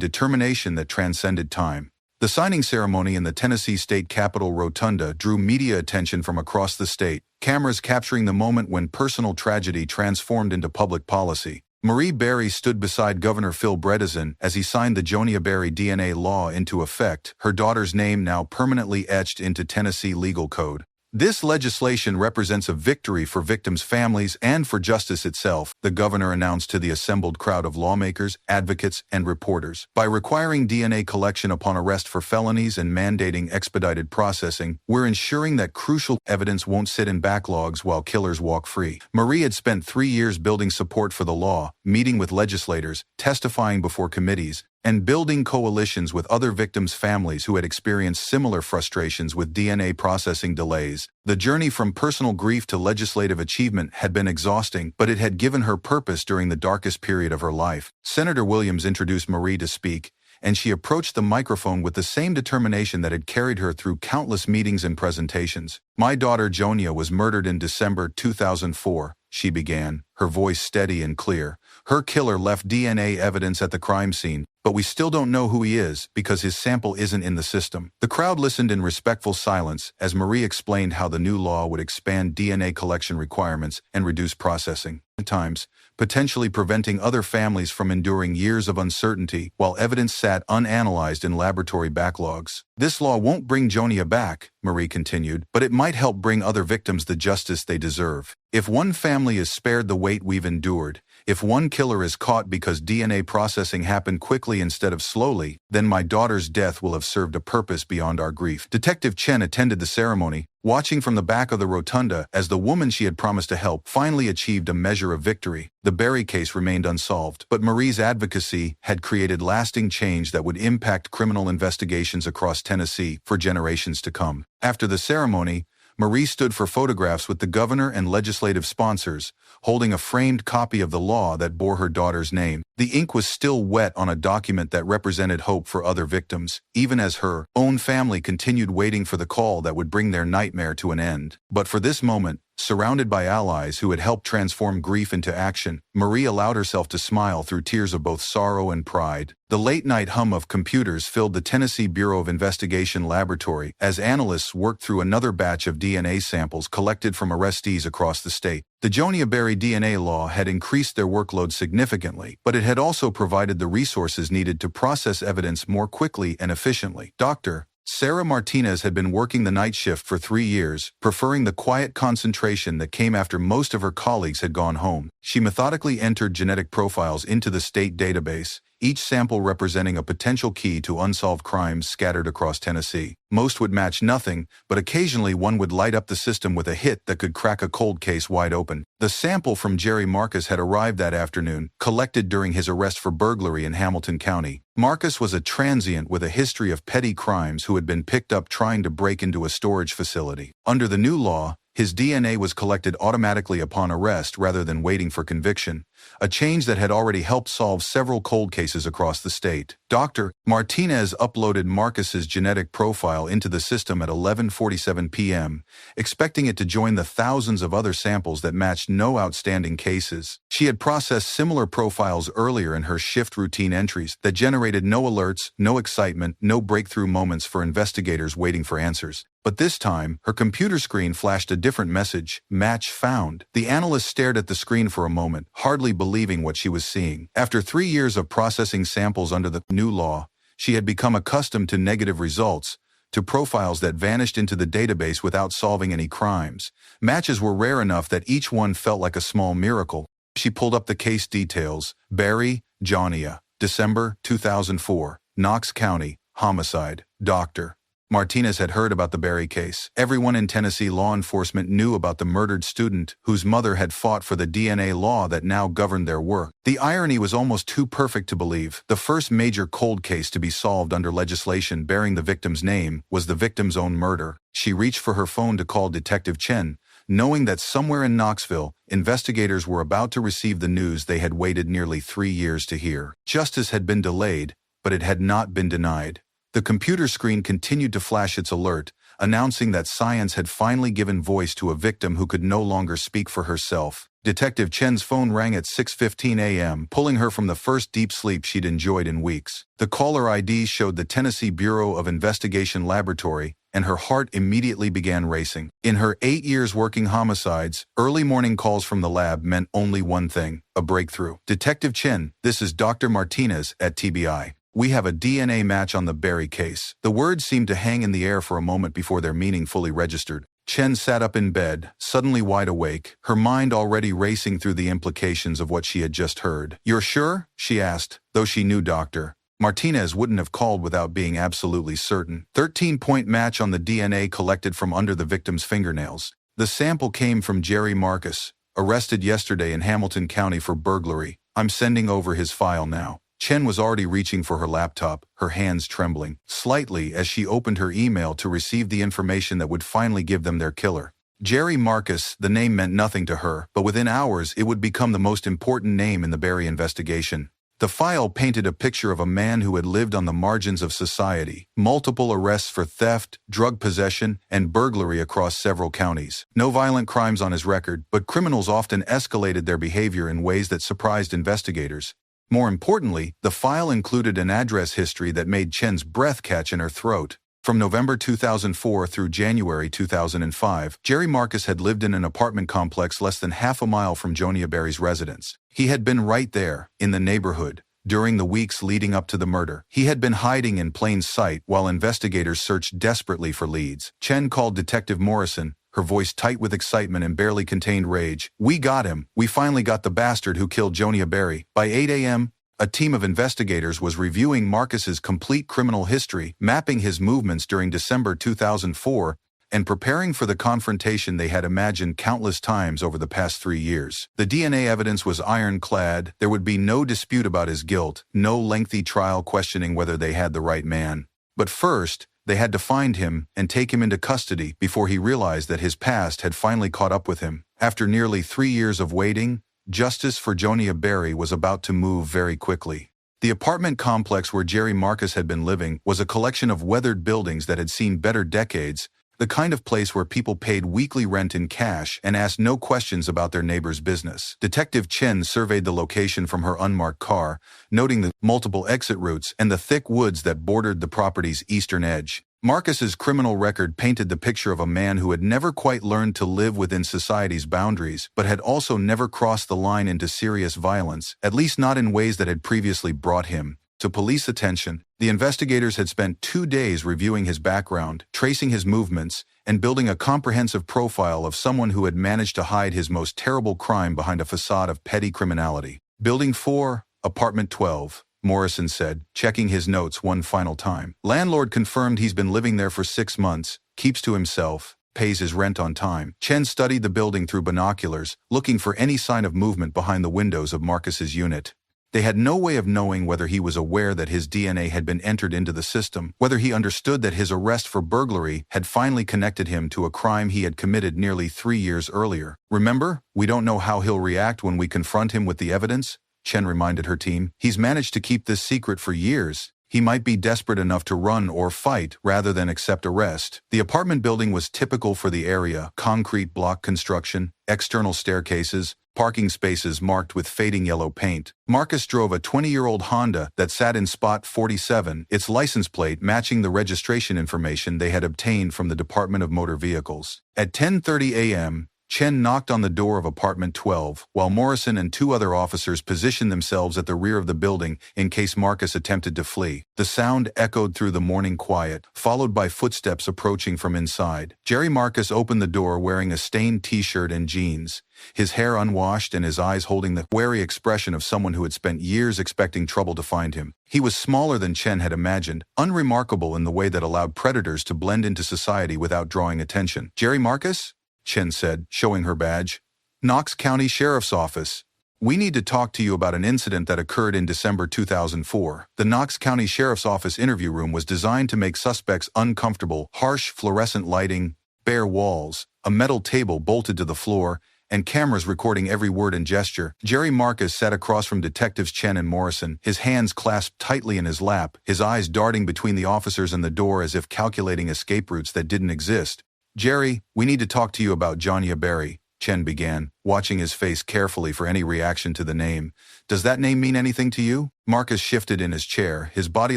determination that transcended time. The signing ceremony in the Tennessee State Capitol Rotunda drew media attention from across the state, cameras capturing the moment when personal tragedy transformed into public policy. Marie Berry stood beside Governor Phil Bredesen as he signed the Jonia Berry DNA Law into effect, her daughter's name now permanently etched into Tennessee legal code. This legislation represents a victory for victims' families and for justice itself, the governor announced to the assembled crowd of lawmakers, advocates, and reporters. By requiring DNA collection upon arrest for felonies and mandating expedited processing, we're ensuring that crucial evidence won't sit in backlogs while killers walk free. Marie had spent 3 years building support for the law, meeting with legislators, testifying before committees, and building coalitions with other victims' families who had experienced similar frustrations with DNA processing delays. The journey from personal grief to legislative achievement had been exhausting, but it had given her purpose during the darkest period of her life. Senator Williams introduced Marie to speak, and she approached the microphone with the same determination that had carried her through countless meetings and presentations. "My daughter Jonia was murdered in December 2004, she began, her voice steady and clear. "Her killer left DNA evidence at the crime scene, but we still don't know who he is because his sample isn't in the system." The crowd listened in respectful silence as Marie explained how the new law would expand DNA collection requirements and reduce processing times, potentially preventing other families from enduring years of uncertainty while evidence sat unanalyzed in laboratory backlogs. "This law won't bring Jonia back," Marie continued, "but it might help bring other victims the justice they deserve. If one family is spared the weight we've endured, if one killer is caught because DNA processing happened quickly instead of slowly, then my daughter's death will have served a purpose beyond our grief." Detective Chen attended the ceremony, watching from the back of the rotunda as the woman she had promised to help finally achieved a measure of victory. The Berry case remained unsolved, but Marie's advocacy had created lasting change that would impact criminal investigations across Tennessee for generations to come. After the ceremony, Marie stood for photographs with the governor and legislative sponsors, holding a framed copy of the law that bore her daughter's name. The ink was still wet on a document that represented hope for other victims, even as her own family continued waiting for the call that would bring their nightmare to an end. But for this moment, surrounded by allies who had helped transform grief into action, Marie allowed herself to smile through tears of both sorrow and pride. The late-night hum of computers filled the Tennessee Bureau of Investigation laboratory as analysts worked through another batch of DNA samples collected from arrestees across the state. The Jonia Berry DNA Law had increased their workload significantly, but it had also provided the resources needed to process evidence more quickly and efficiently. Dr. Sarah Martinez had been working the night shift for 3 years, preferring the quiet concentration that came after most of her colleagues had gone home. She methodically entered genetic profiles into the state database, each sample representing a potential key to unsolved crimes scattered across Tennessee. Most would match nothing, but occasionally one would light up the system with a hit that could crack a cold case wide open. The sample from Jerry Marcus had arrived that afternoon, collected during his arrest for burglary in Hamilton County. Marcus was a transient with a history of petty crimes who had been picked up trying to break into a storage facility. Under the new law, his DNA was collected automatically upon arrest rather than waiting for conviction, a change that had already helped solve several cold cases across the state. Dr. Martinez uploaded Marcus's genetic profile into the system at 11:47 p.m., expecting it to join the thousands of other samples that matched no outstanding cases. She had processed similar profiles earlier in her shift routine entries that generated no alerts, no excitement, no breakthrough moments for investigators waiting for answers. But this time, her computer screen flashed a different message: match found. The analyst stared at the screen for a moment, hardly believing what she was seeing. After 3 years of processing samples under the new law, she had become accustomed to negative results, to profiles that vanished into the database without solving any crimes. Matches were rare enough that each one felt like a small miracle. She pulled up the case details. Berry, Jonia, December 2004, Knox County, homicide, Dr. Martinez had heard about the Berry case. Everyone in Tennessee law enforcement knew about the murdered student whose mother had fought for the DNA law that now governed their work. The irony was almost too perfect to believe. The first major cold case to be solved under legislation bearing the victim's name was the victim's own murder. She reached for her phone to call Detective Chen, knowing that somewhere in Knoxville, investigators were about to receive the news they had waited nearly 3 years to hear. Justice had been delayed, but it had not been denied. The computer screen continued to flash its alert, announcing that science had finally given voice to a victim who could no longer speak for herself. Detective Chen's phone rang at 6:15 a.m., pulling her from the first deep sleep she'd enjoyed in weeks. The caller ID showed the Tennessee Bureau of Investigation Laboratory, and her heart immediately began racing. In her 8 years working homicides, early morning calls from the lab meant only one thing: a breakthrough. Detective Chen, this is Dr. Martinez at TBI. We have a DNA match on the Berry case. The words seemed to hang in the air for a moment before their meaning fully registered. Chen sat up in bed, suddenly wide awake, her mind already racing through the implications of what she had just heard. "You're sure?" she asked, though she knew Dr. Martinez wouldn't have called without being absolutely certain. 13-point match on the DNA collected from under the victim's fingernails. The sample came from Jerry Marcus, arrested yesterday in Hamilton County for burglary. I'm sending over his file now. Chen was already reaching for her laptop, her hands trembling slightly as she opened her email to receive the information that would finally give them their killer. Jerry Marcus, the name meant nothing to her, but within hours it would become the most important name in the Berry investigation. The file painted a picture of a man who had lived on the margins of society, multiple arrests for theft, drug possession, and burglary across several counties. No violent crimes on his record, but criminals often escalated their behavior in ways that surprised investigators. More importantly, the file included an address history that made Chen's breath catch in her throat. From November 2004 through January 2005, Jerry Marcus had lived in an apartment complex less than half a mile from Jonia Berry's residence. He had been right there, in the neighborhood, during the weeks leading up to the murder. He had been hiding in plain sight while investigators searched desperately for leads. Chen called Detective Morrison, her voice tight with excitement and barely contained rage. "We got him. We finally got the bastard who killed Jonia Berry." By 8 a.m., a team of investigators was reviewing Marcus's complete criminal history, mapping his movements during December 2004, and preparing for the confrontation they had imagined countless times over the past 3 years. The DNA evidence was ironclad. There would be no dispute about his guilt, no lengthy trial questioning whether they had the right man. But first, they had to find him and take him into custody before he realized that his past had finally caught up with him. After nearly 3 years of waiting, justice for Jonia Berry was about to move very quickly. The apartment complex where Jerry Marcus had been living was a collection of weathered buildings that had seen better decades, the kind of place where people paid weekly rent in cash and asked no questions about their neighbor's business. Detective Chen surveyed the location from her unmarked car, noting the multiple exit routes and the thick woods that bordered the property's eastern edge. Marcus's criminal record painted the picture of a man who had never quite learned to live within society's boundaries, but had also never crossed the line into serious violence, at least not in ways that had previously brought him to police attention. The investigators had spent 2 days reviewing his background, tracing his movements, and building a comprehensive profile of someone who had managed to hide his most terrible crime behind a facade of petty criminality. "Building 4, apartment 12, Morrison said, checking his notes one final time. "Landlord confirmed he's been living there for 6 months, keeps to himself, pays his rent on time." Chen studied the building through binoculars, looking for any sign of movement behind the windows of Marcus's unit. They had no way of knowing whether he was aware that his DNA had been entered into the system, whether he understood that his arrest for burglary had finally connected him to a crime he had committed nearly 3 years earlier. "Remember, we don't know how he'll react when we confront him with the evidence," Chen reminded her team. "He's managed to keep this secret for years. He might be desperate enough to run or fight rather than accept arrest." The apartment building was typical for the area: concrete block construction, external staircases, parking spaces marked with fading yellow paint. Marcus drove a 20-year-old Honda that sat in spot 47, its license plate matching the registration information they had obtained from the Department of Motor Vehicles. At 10:30 a.m., Chen knocked on the door of apartment 12, while Morrison and two other officers positioned themselves at the rear of the building in case Marcus attempted to flee. The sound echoed through the morning quiet, followed by footsteps approaching from inside. Jerry Marcus opened the door wearing a stained t-shirt and jeans, his hair unwashed and his eyes holding the wary expression of someone who had spent years expecting trouble to find him. He was smaller than Chen had imagined, unremarkable in the way that allowed predators to blend into society without drawing attention. "Jerry Marcus?" Chen said, showing her badge. "Knox County Sheriff's Office. We need to talk to you about an incident that occurred in December 2004. The Knox County Sheriff's Office interview room was designed to make suspects uncomfortable. Harsh fluorescent lighting, bare walls, a metal table bolted to the floor, and cameras recording every word and gesture. Jerry Marcus sat across from Detectives Chen and Morrison, his hands clasped tightly in his lap, his eyes darting between the officers and the door as if calculating escape routes that didn't exist. "Jerry, we need to talk to you about Johnia Berry," Chen began, watching his face carefully for any reaction to the name. "Does that name mean anything to you?" Marcus shifted in his chair, his body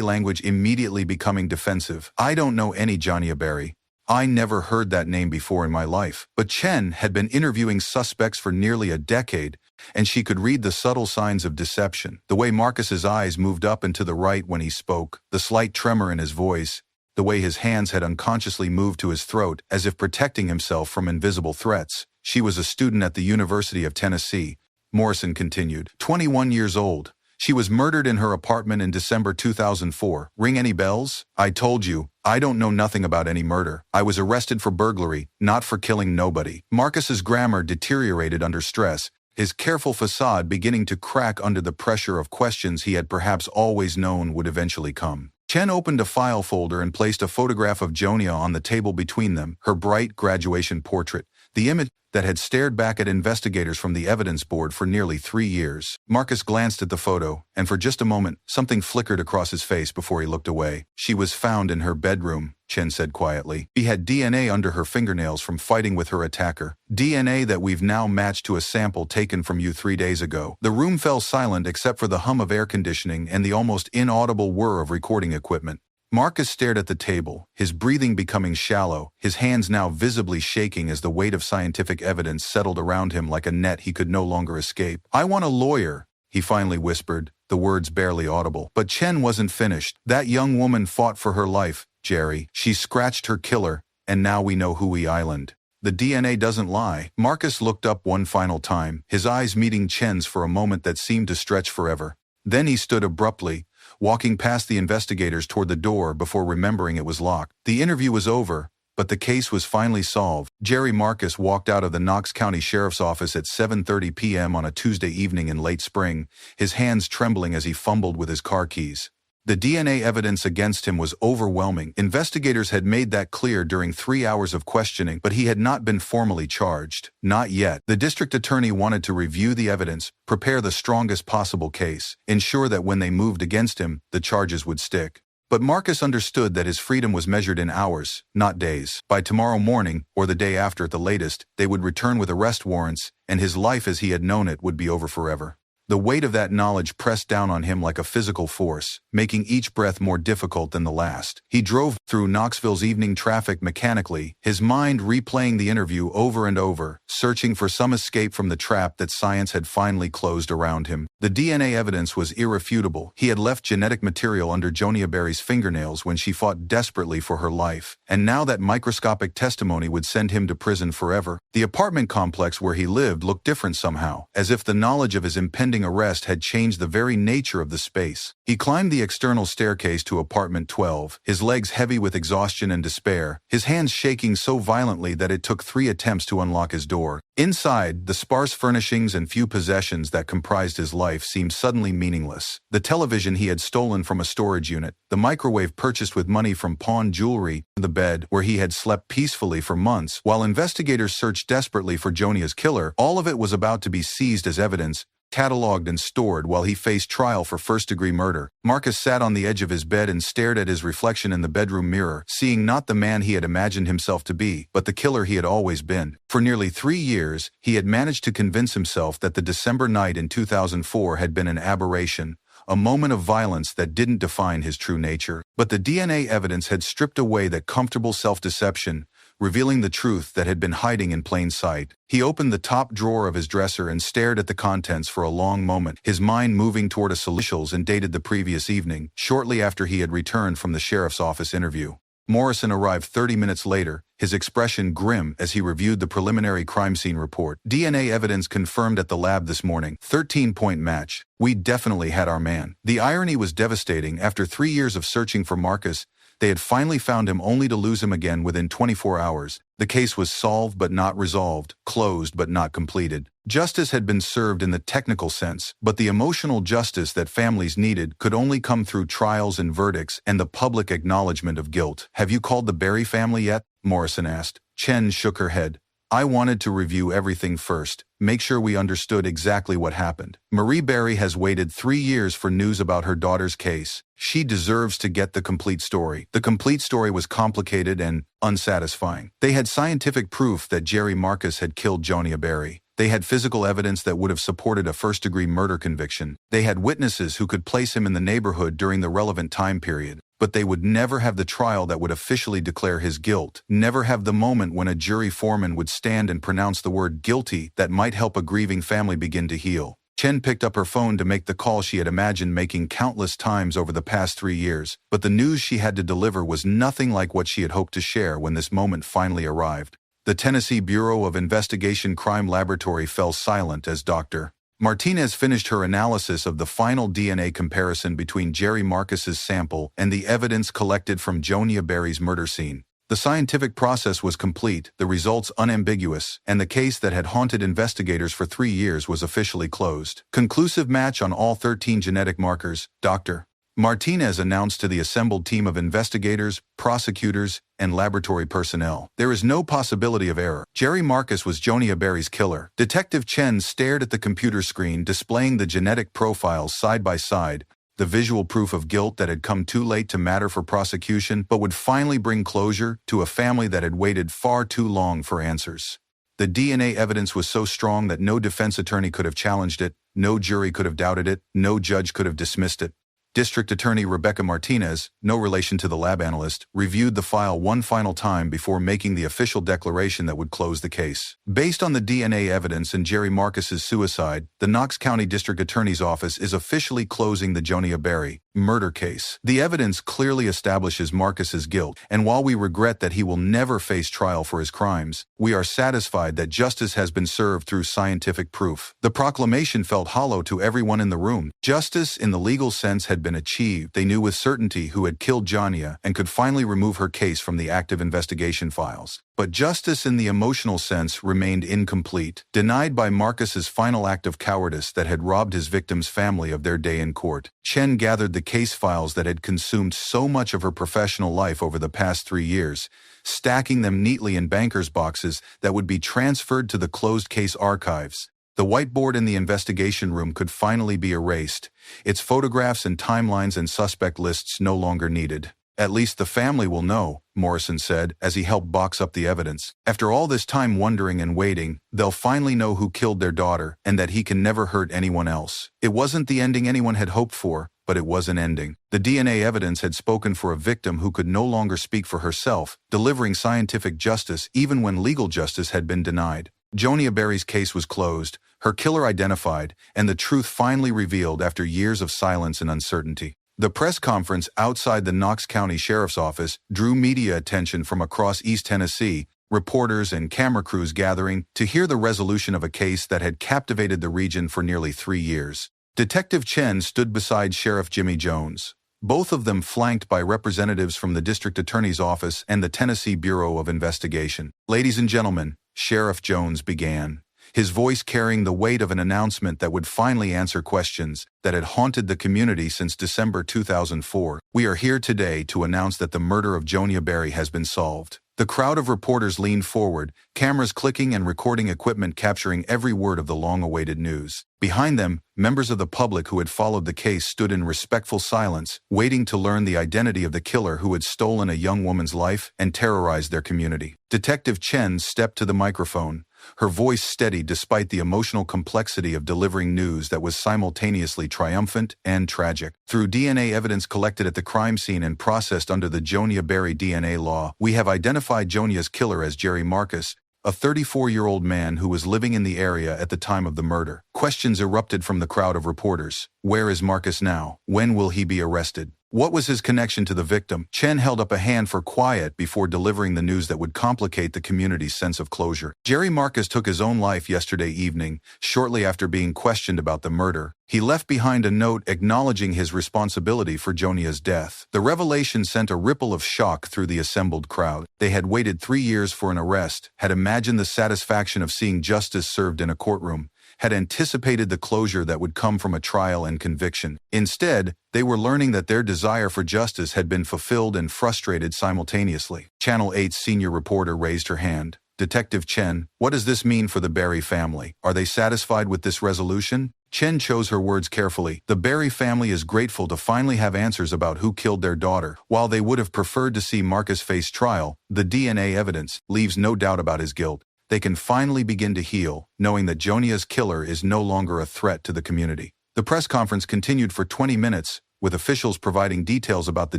language immediately becoming defensive. "I don't know any Johnia Berry. I never heard that name before in my life." But Chen had been interviewing suspects for nearly a decade, and she could read the subtle signs of deception. The way Marcus's eyes moved up and to the right when he spoke, the slight tremor in his voice, the way his hands had unconsciously moved to his throat as if protecting himself from invisible threats. "She was a student at the University of Tennessee," Morrison continued. 21 years old. "She was murdered in her apartment in December 2004. Ring any bells?" "I told you, I don't know nothing about any murder. I was arrested for burglary, not for killing nobody." Marcus's grammar deteriorated under stress, his careful facade beginning to crack under the pressure of questions he had perhaps always known would eventually come. Chen opened a file folder and placed a photograph of Jonia on the table between them, her bright graduation portrait, the image that had stared back at investigators from the evidence board for nearly 3 years. Marcus glanced at the photo, and for just a moment, something flickered across his face before he looked away. "She was found in her bedroom," Chen said quietly. "She had DNA under her fingernails from fighting with her attacker. DNA that we've now matched to a sample taken from you 3 days ago." The room fell silent except for the hum of air conditioning and the almost inaudible whir of recording equipment. Marcus stared at the table, his breathing becoming shallow, his hands now visibly shaking as the weight of scientific evidence settled around him like a net he could no longer escape. "I want a lawyer," he finally whispered, the words barely audible. But Chen wasn't finished. "That young woman fought for her life, Jerry. She scratched her killer, and now we know who he islanded. The DNA doesn't lie." Marcus looked up one final time, his eyes meeting Chen's for a moment that seemed to stretch forever. Then he stood abruptly, walking past the investigators toward the door before remembering it was locked. The interview was over, but the case was finally solved. Jerry Marcus walked out of the Knox County Sheriff's Office at 7:30 p.m. on a Tuesday evening in late spring, his hands trembling as he fumbled with his car keys. The DNA evidence against him was overwhelming. Investigators had made that clear during 3 hours of questioning, but he had not been formally charged. Not yet. The district attorney wanted to review the evidence, prepare the strongest possible case, ensure that when they moved against him, the charges would stick. But Marcus understood that his freedom was measured in hours, not days. By tomorrow morning, or the day after at the latest, they would return with arrest warrants, and his life as he had known it would be over forever. The weight of that knowledge pressed down on him like a physical force, making each breath more difficult than the last. He drove through Knoxville's evening traffic mechanically, his mind replaying the interview over and over, searching for some escape from the trap that science had finally closed around him. The DNA evidence was irrefutable. He had left genetic material under Jonia Berry's fingernails when she fought desperately for her life, and now that microscopic testimony would send him to prison forever. The apartment complex where he lived looked different somehow, as if the knowledge of his impending arrest had changed the very nature of the space. He climbed the external staircase to apartment 12, his legs heavy with exhaustion and despair, his hands shaking so violently that it took 3 attempts to unlock his door. Inside, the sparse furnishings and few possessions that comprised his life seemed suddenly meaningless. The television he had stolen from a storage unit, the microwave purchased with money from pawned jewelry, the bed where he had slept peacefully for months while investigators searched desperately for Jonia's killer, all of it was about to be seized as evidence, cataloged and stored while he faced trial for first-degree murder. Marcus sat on the edge of his bed and stared at his reflection in the bedroom mirror, seeing not the man he had imagined himself to be, but the killer he had always been. For nearly 3 years, he had managed to convince himself that the December night in 2004 had been an aberration, a moment of violence that didn't define his true nature. But the DNA evidence had stripped away that comfortable self-deception, revealing the truth that had been hiding in plain sight. He opened the top drawer of his dresser and stared at the contents for a long moment, his mind moving toward a solution and dated the previous evening, shortly after he had returned from the sheriff's office interview. Morrison arrived 30 minutes later, his expression grim as he reviewed the preliminary crime scene report. DNA evidence confirmed at the lab this morning. 13-point match. We definitely had our man. The irony was devastating. After 3 years of searching for Marcus, they had finally found him only to lose him again within 24 hours. The case was solved but not resolved, closed but not completed. Justice had been served in the technical sense, but the emotional justice that families needed could only come through trials and verdicts and the public acknowledgement of guilt. Have you called the Berry family yet? Morrison asked. Chen shook her head. I wanted to review everything first, make sure we understood exactly what happened. Marie Berry has waited 3 years for news about her daughter's case. She deserves to get the complete story. The complete story was complicated and unsatisfying. They had scientific proof that Jerry Marcus had killed Jonia Berry. They had physical evidence that would have supported a first-degree murder conviction. They had witnesses who could place him in the neighborhood during the relevant time period. But they would never have the trial that would officially declare his guilt, never have the moment when a jury foreman would stand and pronounce the word guilty that might help a grieving family begin to heal. Chen picked up her phone to make the call she had imagined making countless times over the past 3 years, but the news she had to deliver was nothing like what she had hoped to share when this moment finally arrived. The Tennessee Bureau of Investigation Crime Laboratory fell silent as Dr. Martinez finished her analysis of the final DNA comparison between Jerry Marcus's sample and the evidence collected from Jonia Berry's murder scene. The scientific process was complete, the results unambiguous, and the case that had haunted investigators for 3 years was officially closed. Conclusive match on all 13 genetic markers, Dr. Martinez announced to the assembled team of investigators, prosecutors, and laboratory personnel. There is no possibility of error. Jerry Marcus was Jonia Berry's killer. Detective Chen stared at the computer screen displaying the genetic profiles side by side, the visual proof of guilt that had come too late to matter for prosecution but would finally bring closure to a family that had waited far too long for answers. The DNA evidence was so strong that no defense attorney could have challenged it, no jury could have doubted it, no judge could have dismissed it. District Attorney Rebecca Martinez, no relation to the lab analyst, reviewed the file one final time before making the official declaration that would close the case. Based on the DNA evidence and Jerry Marcus's suicide, the Knox County District Attorney's Office is officially closing the Jonia Berry murder case. The evidence clearly establishes Marcus's guilt, and while we regret that he will never face trial for his crimes, we are satisfied that justice has been served through scientific proof. The proclamation felt hollow to everyone in the room. Justice in the legal sense had been achieved. They knew with certainty who had killed Jonia and could finally remove her case from the active investigation files. But justice in the emotional sense remained incomplete, denied by Marcus's final act of cowardice that had robbed his victim's family of their day in court. Chen gathered the case files that had consumed so much of her professional life over the past 3 years, stacking them neatly in banker's boxes that would be transferred to the closed case archives. The whiteboard in the investigation room could finally be erased, its photographs and timelines and suspect lists no longer needed. At least the family will know, Morrison said as he helped box up the evidence. After all this time wondering and waiting, they'll finally know who killed their daughter and that he can never hurt anyone else. It wasn't the ending anyone had hoped for, but it was an ending. The DNA evidence had spoken for a victim who could no longer speak for herself, delivering scientific justice even when legal justice had been denied. Jonia Berry's case was closed, her killer identified, and the truth finally revealed after years of silence and uncertainty. The press conference outside the Knox County Sheriff's Office drew media attention from across East Tennessee, reporters and camera crews gathering to hear the resolution of a case that had captivated the region for nearly 3 years. Detective Chen stood beside Sheriff Jimmy Jones, both of them flanked by representatives from the District Attorney's Office and the Tennessee Bureau of Investigation. Ladies and gentlemen, Sheriff Jones began, his voice carrying the weight of an announcement that would finally answer questions that had haunted the community since December 2004. We are here today to announce that the murder of Jonia Berry has been solved. The crowd of reporters leaned forward, cameras clicking and recording equipment capturing every word of the long-awaited news. Behind them, members of the public who had followed the case stood in respectful silence, waiting to learn the identity of the killer who had stolen a young woman's life and terrorized their community. Detective Chen stepped to the microphone, her voice steady despite the emotional complexity of delivering news that was simultaneously triumphant and tragic. Through DNA evidence collected at the crime scene and processed under the Jonia Berry DNA Law, we have identified Jonia's killer as Jerry Marcus, a 34-year-old man who was living in the area at the time of the murder. Questions erupted from the crowd of reporters. Where is Marcus now? When will he be arrested? What was his connection to the victim? Chen held up a hand for quiet before delivering the news that would complicate the community's sense of closure. Jerry Marcus took his own life yesterday evening, shortly after being questioned about the murder. He left behind a note acknowledging his responsibility for Jonia's death. The revelation sent a ripple of shock through the assembled crowd. They had waited 3 years for an arrest, had imagined the satisfaction of seeing justice served in a courtroom, had anticipated the closure that would come from a trial and conviction. Instead, they were learning that their desire for justice had been fulfilled and frustrated simultaneously. Channel 8's senior reporter raised her hand. Detective Chen, what does this mean for the Berry family? Are they satisfied with this resolution? Chen chose her words carefully. The Berry family is grateful to finally have answers about who killed their daughter. While they would have preferred to see Marcus face trial, the DNA evidence leaves no doubt about his guilt. They can finally begin to heal, knowing that Jonia's killer is no longer a threat to the community. The press conference continued for 20 minutes, with officials providing details about the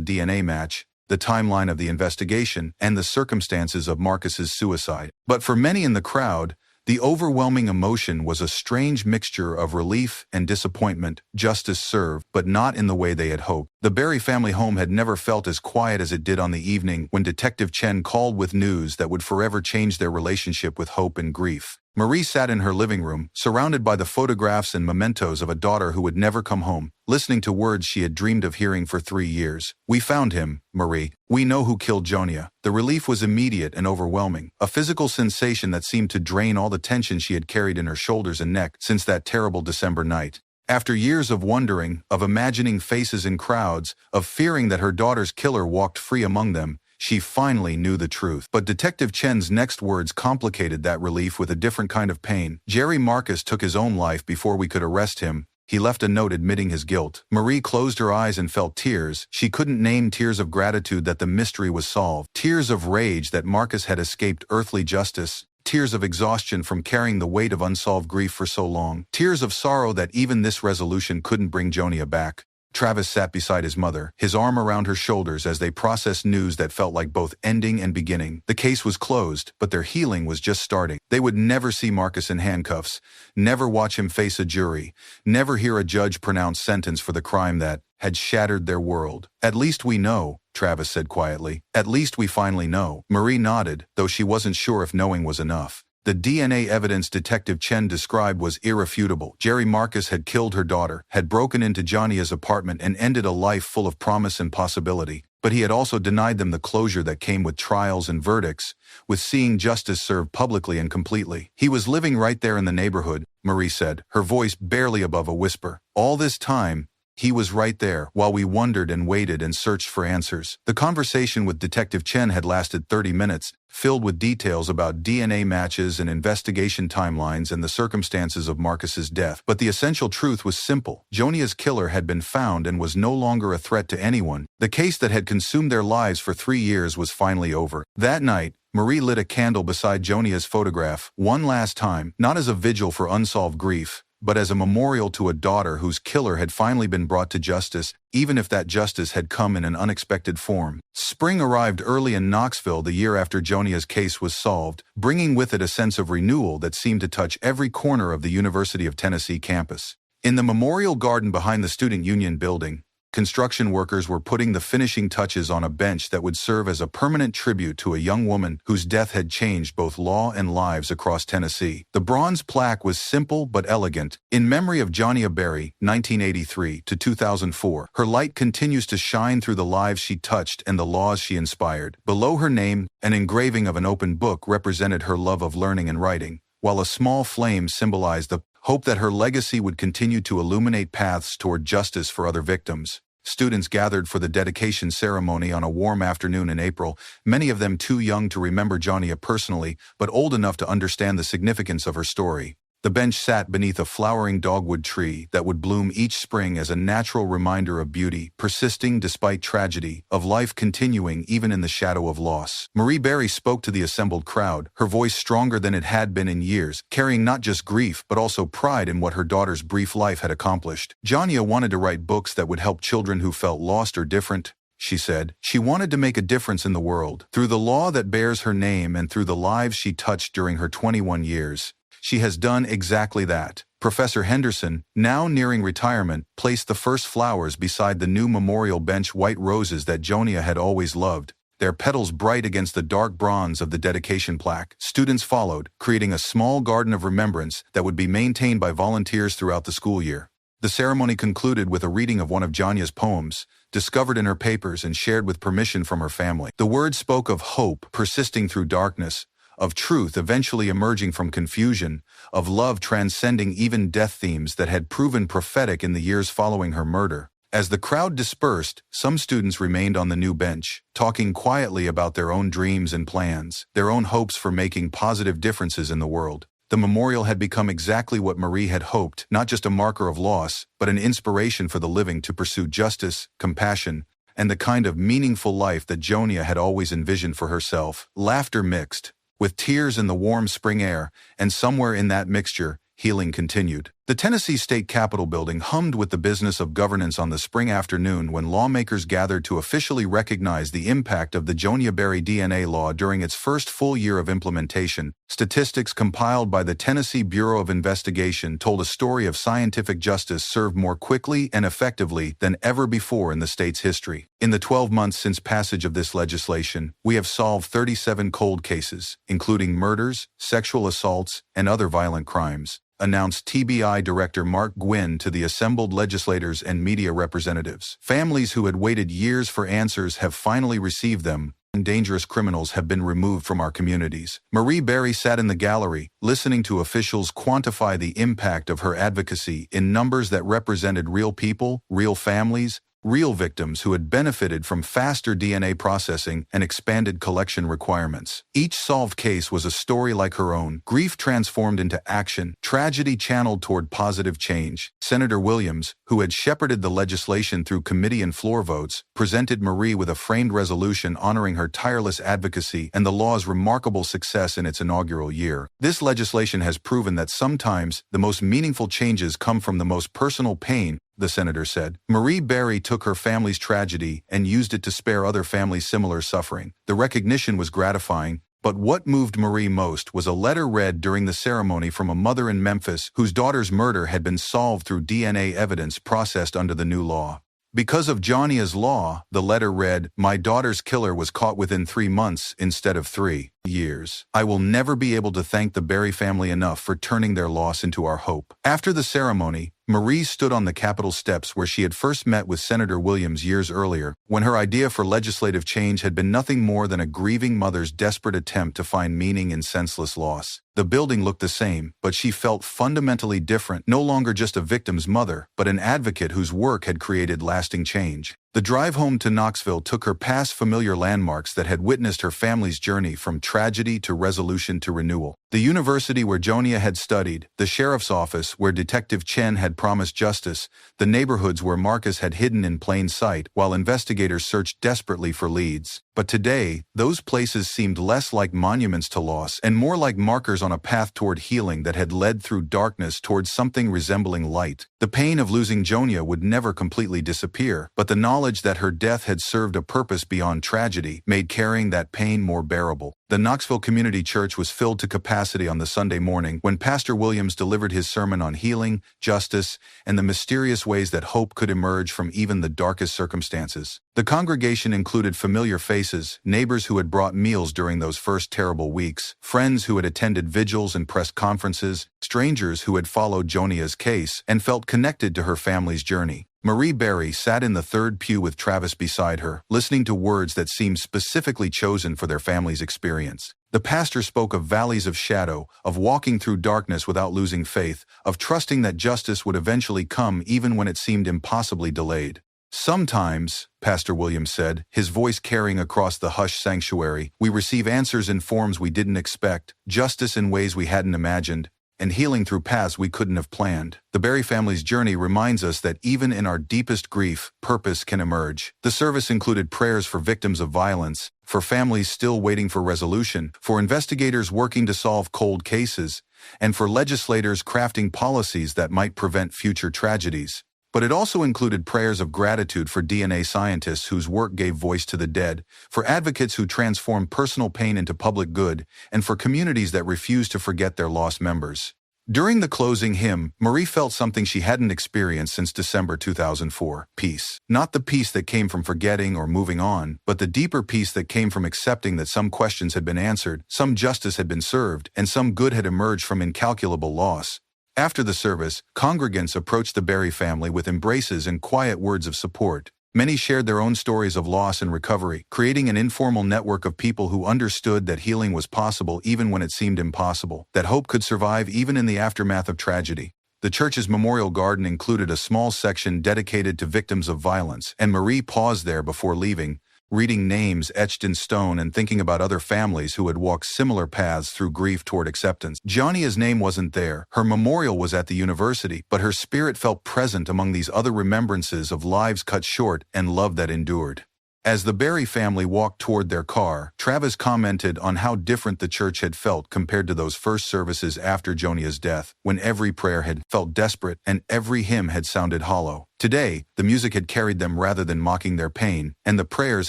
DNA match, the timeline of the investigation, and the circumstances of Marcus's suicide. But for many in the crowd, the overwhelming emotion was a strange mixture of relief and disappointment. Justice served, but not in the way they had hoped. The Berry family home had never felt as quiet as it did on the evening when Detective Chen called with news that would forever change their relationship with hope and grief. Marie sat in her living room, surrounded by the photographs and mementos of a daughter who would never come home, listening to words she had dreamed of hearing for 3 years. We found him, Marie. We know who killed Jonia. The relief was immediate and overwhelming, a physical sensation that seemed to drain all the tension she had carried in her shoulders and neck since that terrible December night. After years of wondering, of imagining faces in crowds, of fearing that her daughter's killer walked free among them, she finally knew the truth. But Detective Chen's next words complicated that relief with a different kind of pain. Jerry Marcus took his own life before we could arrest him. He left a note admitting his guilt. Marie closed her eyes and felt tears. She couldn't name tears of gratitude that the mystery was solved, tears of rage that Marcus had escaped earthly justice, tears of exhaustion from carrying the weight of unsolved grief for so long, tears of sorrow that even this resolution couldn't bring Jonia back. Travis sat beside his mother, his arm around her shoulders as they processed news that felt like both ending and beginning. The case was closed, but their healing was just starting. They would never see Marcus in handcuffs, never watch him face a jury, never hear a judge pronounce sentence for the crime that had shattered their world. At least we know, Travis said quietly. At least we finally know. Marie nodded, though she wasn't sure if knowing was enough. The DNA evidence Detective Chen described was irrefutable. Jerry Marcus had killed her daughter, had broken into Jonia's apartment and ended a life full of promise and possibility. But he had also denied them the closure that came with trials and verdicts, with seeing justice served publicly and completely. He was living right there in the neighborhood, Marie said, her voice barely above a whisper. All this time, he was right there, while we wondered and waited and searched for answers. The conversation with Detective Chen had lasted 30 minutes, filled with details about DNA matches and investigation timelines and the circumstances of Marcus's death. But the essential truth was simple. Jonia's killer had been found and was no longer a threat to anyone. The case that had consumed their lives for 3 years was finally over. That night, Marie lit a candle beside Jonia's photograph, one last time, not as a vigil for unsolved grief, but as a memorial to a daughter whose killer had finally been brought to justice, even if that justice had come in an unexpected form. Spring arrived early in Knoxville the year after Jonia's case was solved, bringing with it a sense of renewal that seemed to touch every corner of the University of Tennessee campus. In the memorial garden behind the Student Union building, construction workers were putting the finishing touches on a bench that would serve as a permanent tribute to a young woman whose death had changed both law and lives across Tennessee. The bronze plaque was simple but elegant, in memory of Johnia Berry, 1983 to 2004. Her light continues to shine through the lives she touched and the laws she inspired. Below her name, an engraving of an open book represented her love of learning and writing, while a small flame symbolized the hope that her legacy would continue to illuminate paths toward justice for other victims. Students gathered for the dedication ceremony on a warm afternoon in April, many of them too young to remember Jonia personally, but old enough to understand the significance of her story. The bench sat beneath a flowering dogwood tree that would bloom each spring as a natural reminder of beauty, persisting despite tragedy, of life continuing even in the shadow of loss. Marie Berry spoke to the assembled crowd, her voice stronger than it had been in years, carrying not just grief but also pride in what her daughter's brief life had accomplished. Johnia wanted to write books that would help children who felt lost or different, she said. She wanted to make a difference in the world, through the law that bears her name and through the lives she touched during her 21 years. She has done exactly that. Professor Henderson, now nearing retirement, placed the first flowers beside the new memorial bench, white roses that Jonia had always loved, their petals bright against the dark bronze of the dedication plaque. Students followed, creating a small garden of remembrance that would be maintained by volunteers throughout the school year. The ceremony concluded with a reading of one of Jonia's poems, discovered in her papers and shared with permission from her family. The words spoke of hope persisting through darkness, of truth eventually emerging from confusion, of love transcending even death, themes that had proven prophetic in the years following her murder. As the crowd dispersed, some students remained on the new bench, talking quietly about their own dreams and plans, their own hopes for making positive differences in the world. The memorial had become exactly what Marie had hoped, not just a marker of loss, but an inspiration for the living to pursue justice, compassion, and the kind of meaningful life that Jonia had always envisioned for herself. Laughter mixed with tears in the warm spring air, and somewhere in that mixture, healing continued. The Tennessee State Capitol building hummed with the business of governance on the spring afternoon when lawmakers gathered to officially recognize the impact of the Jonia Berry DNA Law during its first full year of implementation. Statistics compiled by the Tennessee Bureau of Investigation told a story of scientific justice served more quickly and effectively than ever before in the state's history. In the 12 months since passage of this legislation, we have solved 37 cold cases, including murders, sexual assaults, and other violent crimes, announced TBI Director Mark Gwynn to the assembled legislators and media representatives. Families who had waited years for answers have finally received them, and dangerous criminals have been removed from our communities. Marie Berry sat in the gallery, listening to officials quantify the impact of her advocacy in numbers that represented real people, real families, real victims who had benefited from faster DNA processing and expanded collection requirements. Each solved case was a story like her own, grief transformed into action, tragedy channeled toward positive change. Senator Williams, who had shepherded the legislation through committee and floor votes, presented Marie with a framed resolution honoring her tireless advocacy and the law's remarkable success in its inaugural year. This legislation has proven that sometimes the most meaningful changes come from the most personal pain, the senator said. Marie Berry took her family's tragedy and used it to spare other families similar suffering. The recognition was gratifying, but what moved Marie most was a letter read during the ceremony from a mother in Memphis whose daughter's murder had been solved through DNA evidence processed under the new law. Because of Jonia's law, the letter read, "My daughter's killer was caught within 3 months instead of 3 years. I will never be able to thank the Berry family enough for turning their loss into our hope." After the ceremony, Marie stood on the Capitol steps where she had first met with Senator Williams years earlier, when her idea for legislative change had been nothing more than a grieving mother's desperate attempt to find meaning in senseless loss. The building looked the same, but she felt fundamentally different, no longer just a victim's mother, but an advocate whose work had created lasting change. The drive home to Knoxville took her past familiar landmarks that had witnessed her family's journey from tragedy to resolution to renewal. The university where Jonia had studied, the sheriff's office where Detective Chen had promised justice, the neighborhoods where Marcus had hidden in plain sight while investigators searched desperately for leads. But today, those places seemed less like monuments to loss and more like markers on a path toward healing that had led through darkness towards something resembling light. The pain of losing Jonia would never completely disappear, but the knowledge that her death had served a purpose beyond tragedy made carrying that pain more bearable. The Knoxville Community Church was filled to capacity on the Sunday morning when Pastor Williams delivered his sermon on healing, justice, and the mysterious ways that hope could emerge from even the darkest circumstances. The congregation included familiar faces, neighbors who had brought meals during those first terrible weeks, friends who had attended vigils and press conferences, strangers who had followed Jonia's case and felt connected to her family's journey. Marie Berry sat in the third pew with Travis beside her, listening to words that seemed specifically chosen for their family's experience. The pastor spoke of valleys of shadow, of walking through darkness without losing faith, of trusting that justice would eventually come even when it seemed impossibly delayed. "Sometimes," Pastor Williams said, his voice carrying across the hushed sanctuary, "we receive answers in forms we didn't expect, justice in ways we hadn't imagined, and healing through paths we couldn't have planned. The Berry family's journey reminds us that even in our deepest grief, purpose can emerge. The service included prayers for victims of violence, for families still waiting for resolution, for investigators working to solve cold cases, and for legislators crafting policies that might prevent future tragedies. But it also included prayers of gratitude for DNA scientists whose work gave voice to the dead, for advocates who transformed personal pain into public good, and for communities that refused to forget their lost members. During the closing hymn, Marie felt something she hadn't experienced since December 2004. Peace. Not the peace that came from forgetting or moving on, but the deeper peace that came from accepting that some questions had been answered, some justice had been served, and some good had emerged from incalculable loss. After the service, congregants approached the Berry family with embraces and quiet words of support. Many shared their own stories of loss and recovery, creating an informal network of people who understood that healing was possible even when it seemed impossible, that hope could survive even in the aftermath of tragedy. The church's memorial garden included a small section dedicated to victims of violence, and Marie paused there before leaving, reading names etched in stone and thinking about other families who had walked similar paths through grief toward acceptance. Johnia's name wasn't there. Her memorial was at the university, but her spirit felt present among these other remembrances of lives cut short and love that endured. As the Berry family walked toward their car, Travis commented on how different the church had felt compared to those first services after Jonia's death, when every prayer had felt desperate and every hymn had sounded hollow. Today, the music had carried them rather than mocking their pain, and the prayers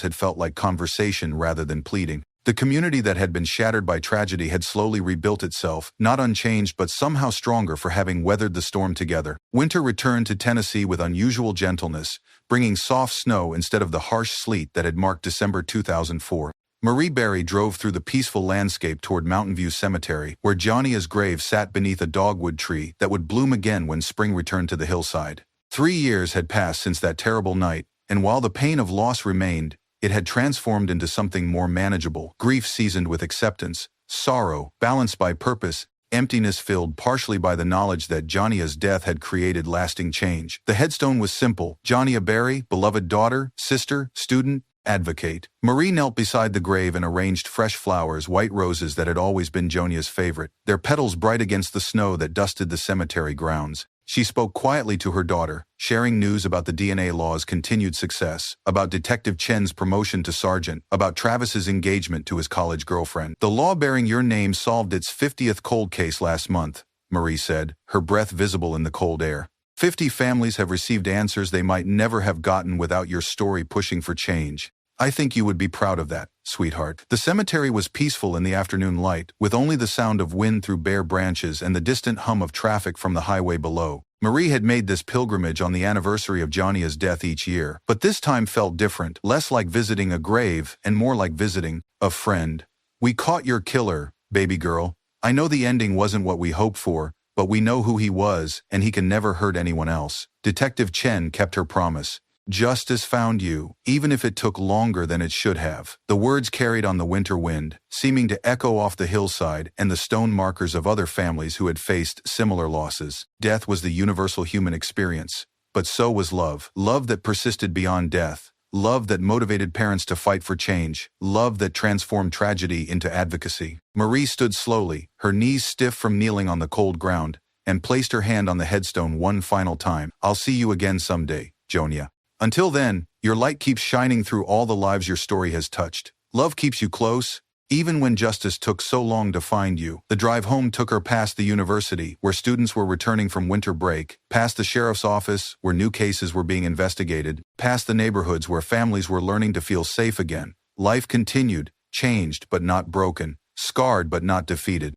had felt like conversation rather than pleading. The community that had been shattered by tragedy had slowly rebuilt itself, not unchanged but somehow stronger for having weathered the storm together. Winter returned to Tennessee with unusual gentleness, bringing soft snow instead of the harsh sleet that had marked December 2004. Marie Berry drove through the peaceful landscape toward Mountain View Cemetery, where Jonia's grave sat beneath a dogwood tree that would bloom again when spring returned to the hillside. 3 years had passed since that terrible night, and while the pain of loss remained, it had transformed into something more manageable, grief seasoned with acceptance, sorrow balanced by purpose, emptiness filled partially by the knowledge that Jonia's death had created lasting change. The headstone was simple: Johnia Berry, beloved daughter, sister, student, advocate. Marie knelt beside the grave and arranged fresh flowers, white roses that had always been Jonia's favorite, their petals bright against the snow that dusted the cemetery grounds. She spoke quietly to her daughter, sharing news about the DNA law's continued success, about Detective Chen's promotion to sergeant, about Travis's engagement to his college girlfriend. "The law bearing your name solved its 50th cold case last month," Marie said, her breath visible in the cold air. 50 families have received answers they might never have gotten without your story pushing for change. I think you would be proud of that, sweetheart. The cemetery was peaceful in the afternoon light, with only the sound of wind through bare branches and the distant hum of traffic from the highway below. Marie had made this pilgrimage on the anniversary of Jonia's death each year, but this time felt different, less like visiting a grave and more like visiting a friend. "We caught your killer, baby girl. I know the ending wasn't what we hoped for, but we know who he was, and he can never hurt anyone else." Detective Chen kept her promise. "Justice found you, even if it took longer than it should have." The words carried on the winter wind, seeming to echo off the hillside and the stone markers of other families who had faced similar losses. Death was the universal human experience, but so was love. Love that persisted beyond death. Love that motivated parents to fight for change. Love that transformed tragedy into advocacy. Marie stood slowly, her knees stiff from kneeling on the cold ground, and placed her hand on the headstone one final time. "I'll see you again someday, Jonia. Until then, your light keeps shining through all the lives your story has touched. Love keeps you close, even when justice took so long to find you." The drive home took her past the university, where students were returning from winter break, past the sheriff's office, where new cases were being investigated, past the neighborhoods where families were learning to feel safe again. Life continued, changed but not broken, scarred but not defeated.